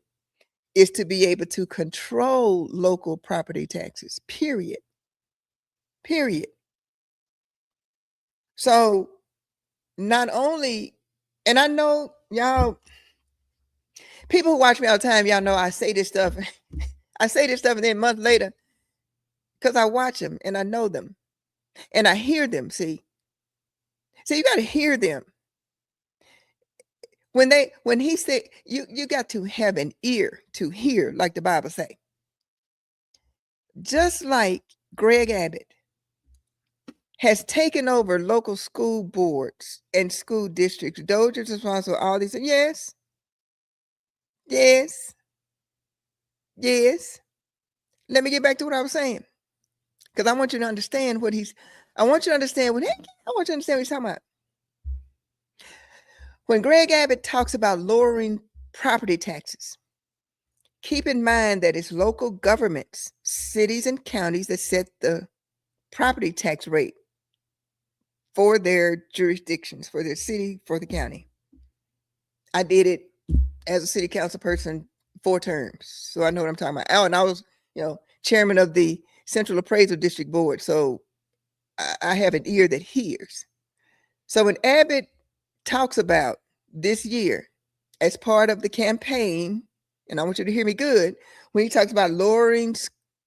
is to be able to control local property taxes, period. So not only, and I know y'all, people who watch me all the time, y'all know I say this stuff. And then a month later, because I watch them and I know them and I hear them. See, you got to hear them. When he said, you got to have an ear to hear, like the Bible say. Just like Greg Abbott has taken over local school boards and school districts, those are responsible for all these. Yes. Let me get back to what I was saying, because I want you to understand what he's talking about. When Greg Abbott talks about lowering property taxes, keep in mind that it's local governments, cities and counties that set the property tax rate for their jurisdictions, for their city, for the county. I did it as a city council person 4 terms, so I know what I'm talking about. Oh, and I was, chairman of the Central Appraisal District Board, so I have an ear that hears. So when Abbott talks about this year as part of the campaign, and I want you to hear me good, when he talks about lowering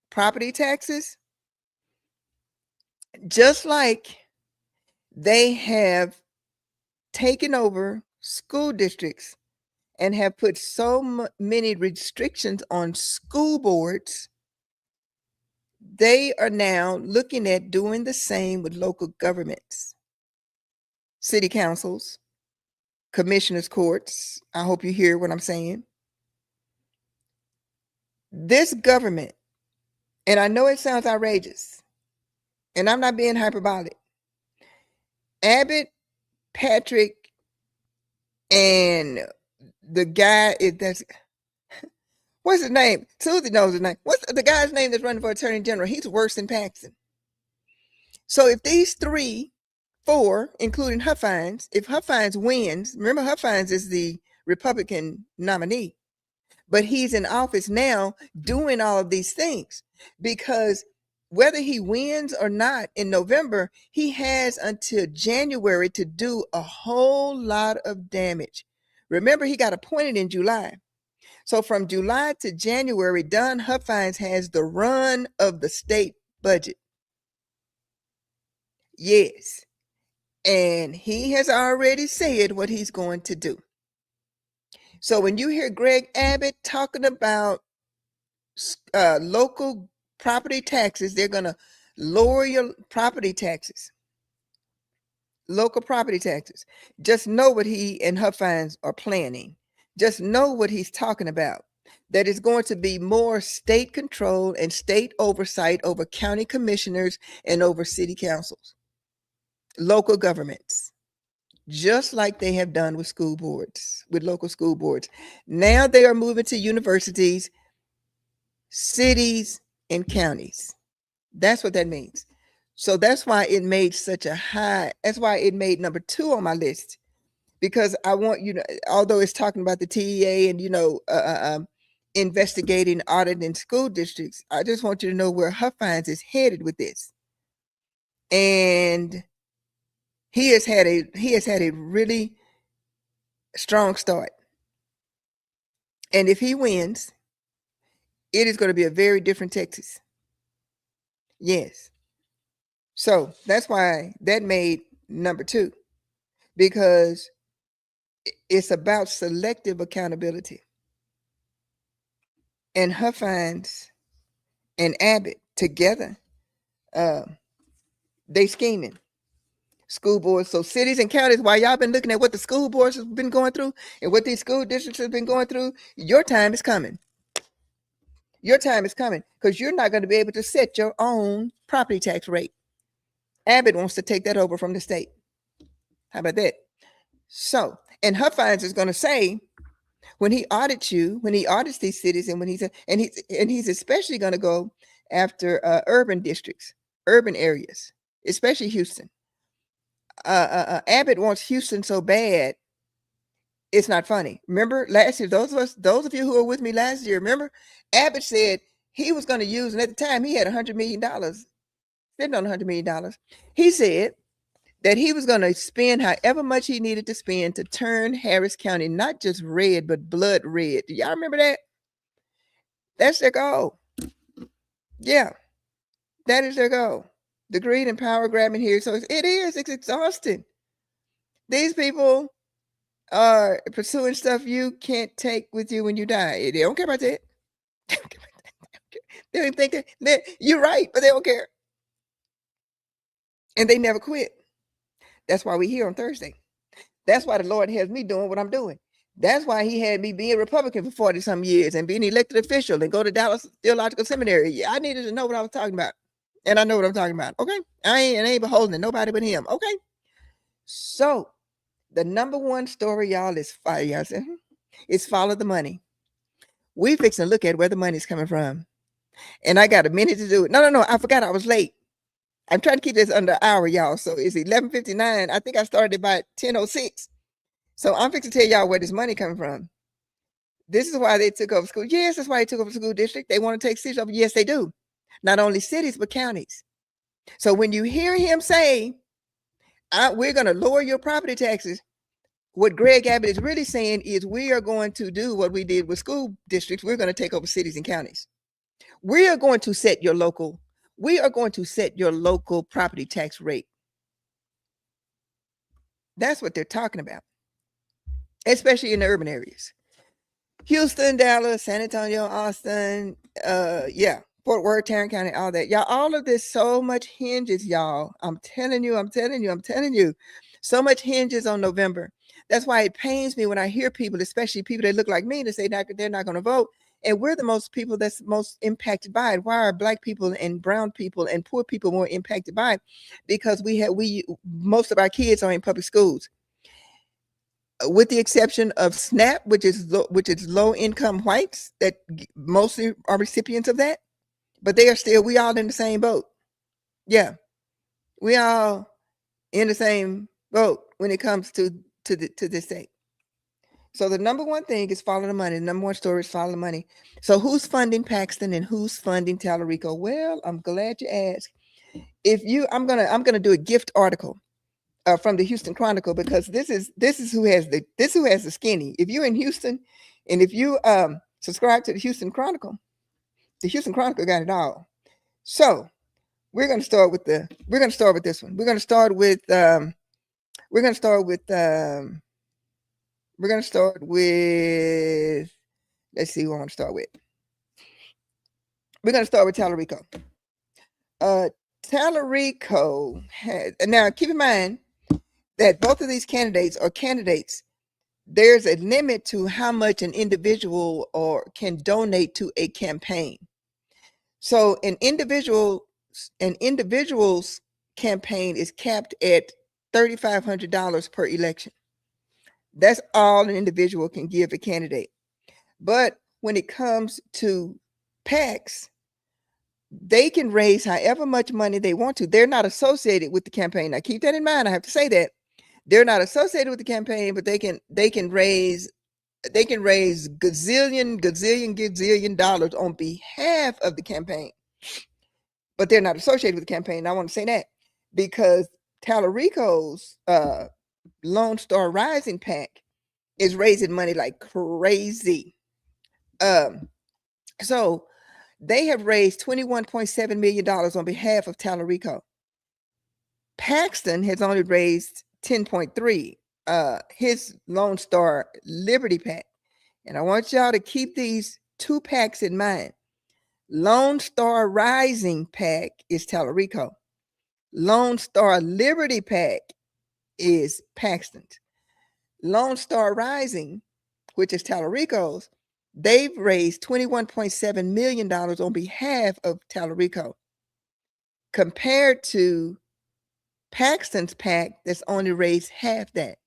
property taxes, Just like they have taken over school districts and have put so many restrictions on school boards, they are now looking at doing the same with local governments, city councils, commissioners' courts. I hope you hear what I'm saying. This government, and I know it sounds outrageous, and I'm not being hyperbolic. Abbott, Patrick, and the guy that's what's his name? Susie knows his name. What's the guy's name that's running for attorney general? He's worse than Paxton. So if these four, including Huffines, if Huffines wins, remember Huffines is the Republican nominee, but he's in office now doing all of these things, because whether he wins or not in November, he has until January to do a whole lot of damage. Remember, he got appointed in July. So from July to January, Don Huffines has the run of the state budget. Yes. And he has already said what he's going to do. So when you hear Greg Abbott talking about local property taxes, they're going to lower your property taxes, local property taxes. Just know what he and Huffines are planning. Just know what he's talking about. That is going to be more state control and state oversight over county commissioners and over city councils, local governments, just like they have done with school boards, with local school boards. Now they are moving to universities, cities, and counties. That's what that means. So that's why it made such a high, that's why it made number 2 on my list, because I want you to, although it's talking about the TEA and, investigating, auditing school districts, I just want you to know where Huffines is headed with this. And he has had a really strong start. And if he wins, it is going to be a very different Texas. Yes. So that's why that made number 2, because it's about selective accountability. And Huffines and Abbott together, they scheming. School boards. So cities and counties, while y'all been looking at what the school boards have been going through and what these school districts have been going through, your time is coming. Your time is coming, because you're not going to be able to set your own property tax rate. Abbott wants to take that over from the state. How about that? So, and Huffines is going to say, when he audits these cities, and when he's especially going to go after urban districts, urban areas, especially Houston. Abbott wants Houston so bad, it's not funny. Remember last year, those of you who were with me last year, remember Abbott said he was going to use, and at the time he had $100 million, sitting on $100 million. He said that he was going to spend however much he needed to spend to turn Harris County not just red, but blood red. Do y'all remember that? That's their goal. Yeah, that is their goal. The greed and power grabbing here. So it's exhausting. These people are pursuing stuff you can't take with you when you die. They don't care about that. They don't think that you're right, but they don't care. And they never quit. That's why we're here on Thursday. That's why the Lord has me doing what I'm doing. That's why he had me being Republican for 40 some years and being elected official and go to Dallas Theological Seminary. Yeah, I needed to know what I was talking about. And I know what I'm talking about. Okay. I ain't beholden to nobody but him. Okay. So the number 1 story, y'all, is fire. Y'all say, it's follow the money. We fixing to look at where the money's coming from. And I got a minute to do it. No. I forgot I was late. I'm trying to keep this under an hour, y'all. So it's 11:59. I think I started about 10:06. So I'm fixing to tell y'all where this money coming from. This is why they took over school. Yes, that's why they took over the school district. They want to take cities over. Yes, they do. Not only cities, but counties. So when you hear him say, we're going to lower your property taxes, what Greg Abbott is really saying is we are going to do what we did with school districts. We're going to take over cities and counties. We are going to set your local. We are going to set your local property tax rate. That's what they're talking about, especially in the urban areas. Houston, Dallas, San Antonio, Austin, Fort Worth, Tarrant County, all that. Y'all, all of this so much hinges, y'all. I'm telling you. So much hinges on November. That's why it pains me when I hear people, especially people that look like me, to say that they're not going to vote. And we're the most people that's most impacted by it. Why are Black people and brown people and poor people more impacted by it? Because most of our kids are in public schools, with the exception of SNAP, which is low income whites that mostly are recipients of that, but we all in the same boat. Yeah, we all in the same boat when it comes to this state. So the number one thing is follow the money. The number one story is follow the money. So who's funding Paxton and who's funding Talarico? Well, I'm glad you asked. I'm gonna do a gift article from the Houston Chronicle, because this is who has the skinny. If you're in Houston, and if you subscribe to the Houston Chronicle got it all. So we're gonna start with this one. We're gonna start with let's see who I want to start with. We're gonna start with Talarico. Talarico has, now keep in mind that both of these candidates are candidates. There's a limit to how much an individual can donate to a campaign. So an individual's campaign is capped at $3,500 per election. That's all an individual can give a candidate. But when it comes to PACs, they can raise however much money they want to. They're not associated with the campaign. Now keep that in mind. I have to say that they're not associated with the campaign, but they can raise gazillion dollars on behalf of the campaign. But they're not associated with the campaign. I want to say that because Talarico's Lone Star Rising PAC is raising money like crazy. So they have raised $21.7 million on behalf of Talarico. Paxton has only raised 10.3, his Lone Star Liberty PAC. And I want y'all to keep these two PACs in mind. Lone Star Rising PAC is Talarico. Lone Star Liberty PAC is Paxton's. Lone Star Rising, which is Talarico's, they've raised $21.7 million on behalf of Talarico, compared to Paxton's PAC that's only raised half that,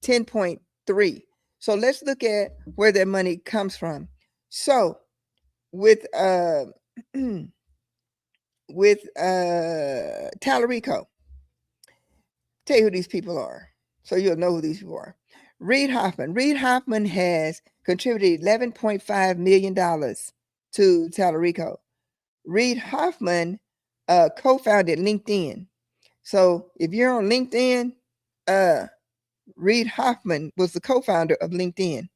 10.3. So let's look at where that money comes from. So with Talarico, tell you who these people are, so you'll know who these people are. Reid Hoffman. Reid Hoffman has contributed $11.5 million to Talarico. Reid Hoffman co-founded LinkedIn. So if you're on LinkedIn, Reid Hoffman was the co-founder of LinkedIn.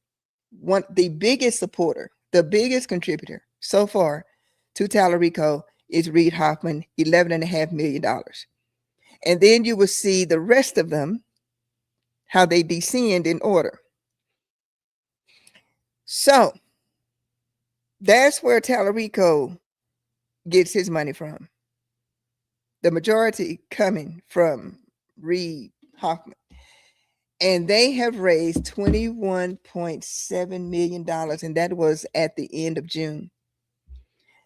The biggest supporter, the biggest contributor so far to Talarico is Reid Hoffman, $11.5 million. And then you will see the rest of them, how they descend in order. So that's where Talarico gets his money from. The majority coming from Reid Hoffman. And they have raised $21.7 million, and that was at the end of June.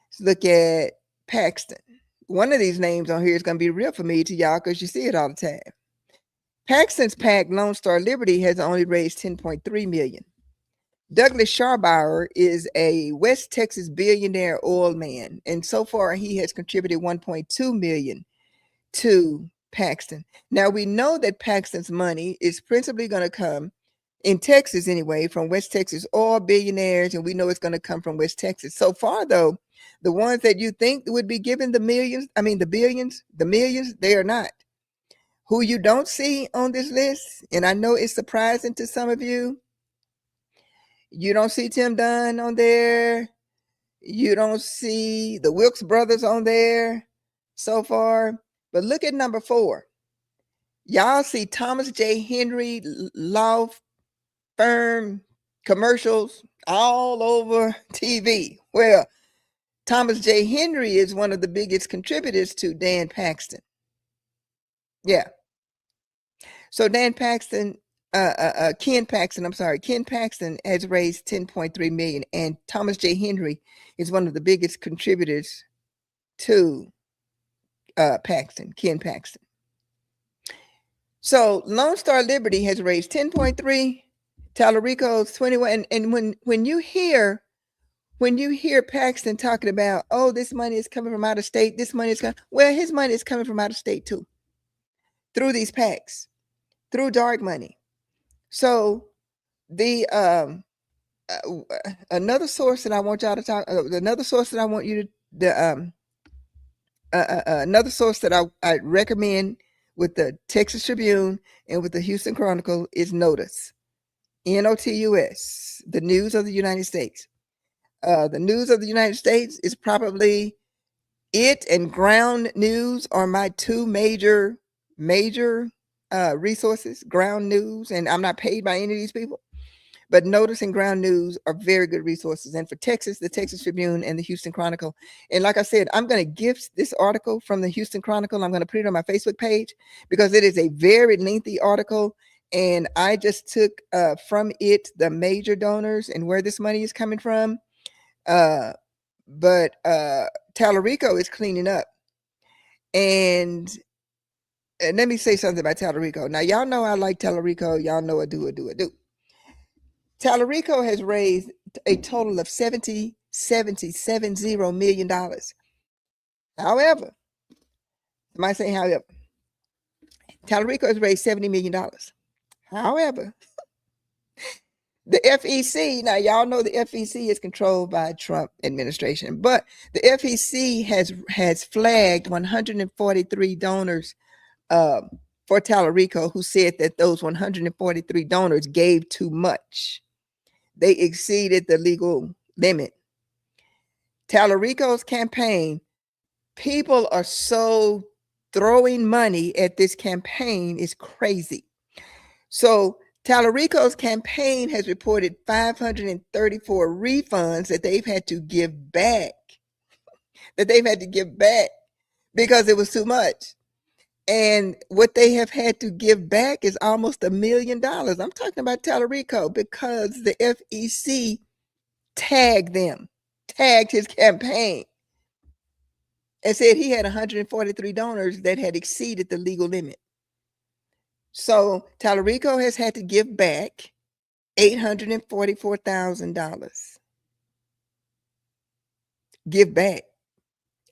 Let's look at Paxton. One of these names on here is going to be real familiar to y'all because you see it all the time. Paxton's PAC, Lone Star Liberty, has only raised $10.3 million. Douglas Scharbauer is a West Texas billionaire oil man, and so far he has contributed $1.2 million to Paxton. Now we know that Paxton's money is principally going to come in Texas anyway, from West Texas oil billionaires, and we know it's going to come from West Texas. So far, though, the ones that you think would be given the millions, they are not. Who you don't see on this list, and I know it's surprising to some of you, you don't see Tim Dunn on there. You don't see the Wilkes brothers on there. so far. But look at number 4. Y'all see Thomas J. Henry law firm commercials all over TV. Well, Thomas J. Henry is one of the biggest contributors to Dan Paxton. Yeah. So Ken Paxton, Ken Paxton has raised 10.3 million, and Thomas J. Henry is one of the biggest contributors to Ken Paxton. So Lone Star Liberty has raised 10.3, Talarico's 21, and when you hear Paxton talking about, oh, this money is coming from out of state, this money is coming, well, his money is coming from out of state too, through these PACs, through dark money. So the another source that I want y'all to talk, another source that I want you to, another source that I recommend with the Texas Tribune and with the Houston Chronicle is Notus, Notus, the News of the United States. The News of the United States is probably it, and Ground News are my two major resources. Ground News, and I'm not paid by any of these people, but Notice and Ground News are very good resources. And for Texas, the Texas Tribune and the Houston Chronicle. And like I said, I'm going to gift this article from the Houston Chronicle. I'm going to put it on my Facebook page because it is a very lengthy article. And I just took from it the major donors and where this money is coming from. But Talarico is cleaning up. And let me say something about Talarico. Now, y'all know I like Talarico. Y'all know I do. Talarico has raised a total of $70 million. However, somebody say however, Talarico has raised $70 million. However, the FEC, now y'all know the FEC is controlled by Trump administration, but the FEC has flagged 143 donors for Talarico who said that those 143 donors gave too much. They exceeded the legal limit. Talarico's campaign, people are so throwing money at this campaign is crazy. So Talarico's campaign has reported 534 refunds that they've had to give back, because it was too much. And what they have had to give back is almost $1 million. I'm talking about Talarico because the FEC tagged his campaign, and said he had 143 donors that had exceeded the legal limit. So Talarico has had to give back $844,000. Give back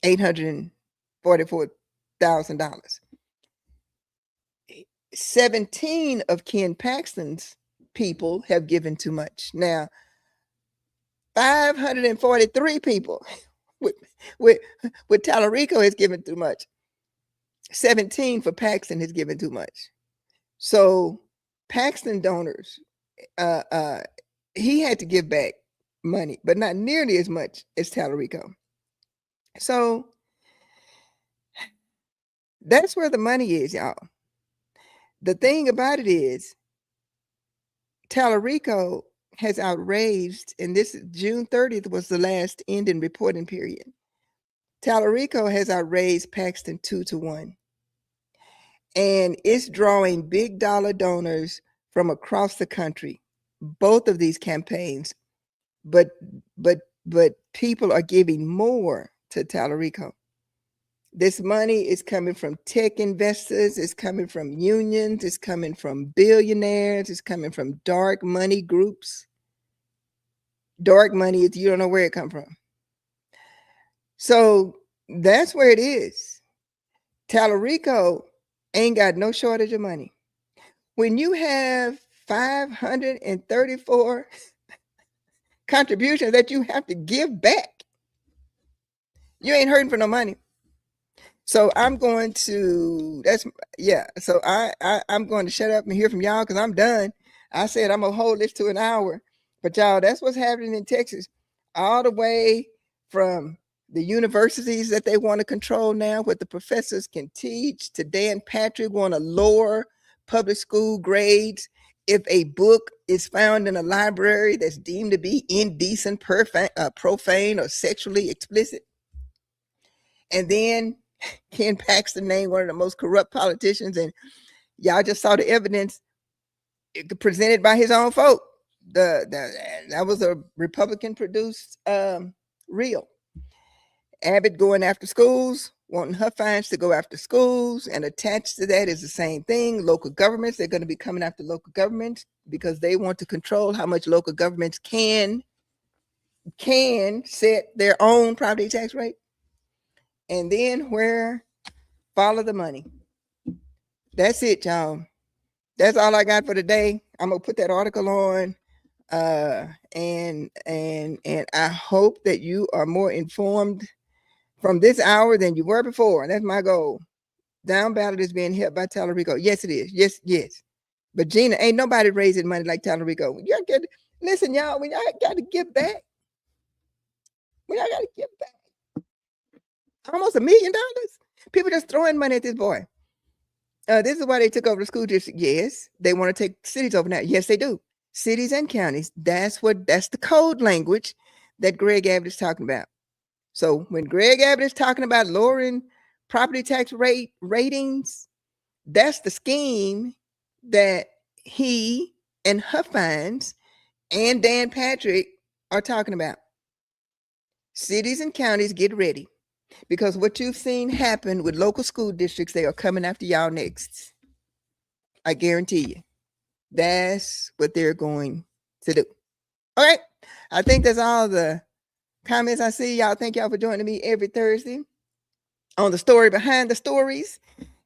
$844,000. 17 of Ken Paxton's people have given too much. Now, 543 people with Talarico has given too much. 17 for Paxton has given too much. So Paxton donors, he had to give back money, but not nearly as much as Talarico. So that's where the money is, y'all. The thing about it is Talarico has outraised, and this June 30th was the last ending reporting period. Talarico has outraised Paxton 2-1. And it's drawing big dollar donors from across the country, both of these campaigns, but people are giving more to Talarico. This money is coming from tech investors, it's coming from unions, it's coming from billionaires, it's coming from dark money groups. Dark money is, you don't know where it comes from. So that's where it is. Talarico ain't got no shortage of money. When you have 534 contributions that you have to give back, you ain't hurting for no money. So I'm going to, so I'm going to shut up and hear from y'all because I'm done. I said I'm going to hold this to an hour. But y'all, that's what's happening in Texas. All the way from the universities that they want to control now, what the professors can teach, to Dan Patrick want to lower public school grades if a book is found in a library that's deemed to be indecent, profane, or sexually explicit. And then Ken Paxton named one of the most corrupt politicians, and y'all just saw the evidence presented by his own folk. That was a Republican-produced reel. Abbott going after schools, wanting Huffines to go after schools, and attached to that is the same thing. Local governments, they're going to be coming after local governments because they want to control how much local governments can set their own property tax rate. And then follow the money. That's it, y'all. That's all I got for today. I'm gonna put that article on. And I hope that you are more informed from this hour than you were before. That's my goal. Down ballot is being helped by Talarico. Yes, it is. Yes. But Gina, ain't nobody raising money like Talarico. Listen, y'all, when y'all got to give back, almost $1 million. People just throwing money at this boy. This is why they took over the school district. Yes, they want to take cities over now. Yes, they do. Cities and counties. That's the code language that Greg Abbott is talking about. So when Greg Abbott is talking about lowering property tax ratings, that's the scheme that he and Huffines and Dan Patrick are talking about. Cities and counties, get ready, because what you've seen happen with local school districts, they are coming after y'all next. I guarantee you. That's what they're going to do. All right. I think that's all the comments I see. Y'all, thank y'all for joining me every Thursday on the story behind the stories.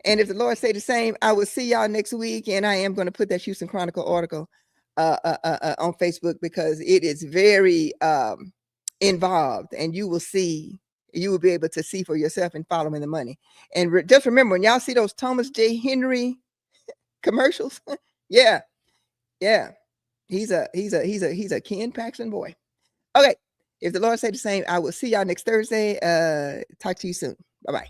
And if the Lord say the same, I will see y'all next week. And I am going to put that Houston Chronicle article on Facebook, because it is very involved, and you will be able to see for yourself and following the money. And just remember, when y'all see those Thomas J. Henry commercials, yeah, he's a Ken Paxton boy. Okay, if the Lord say the same, I will see y'all next Thursday. Talk to you soon. Bye-bye.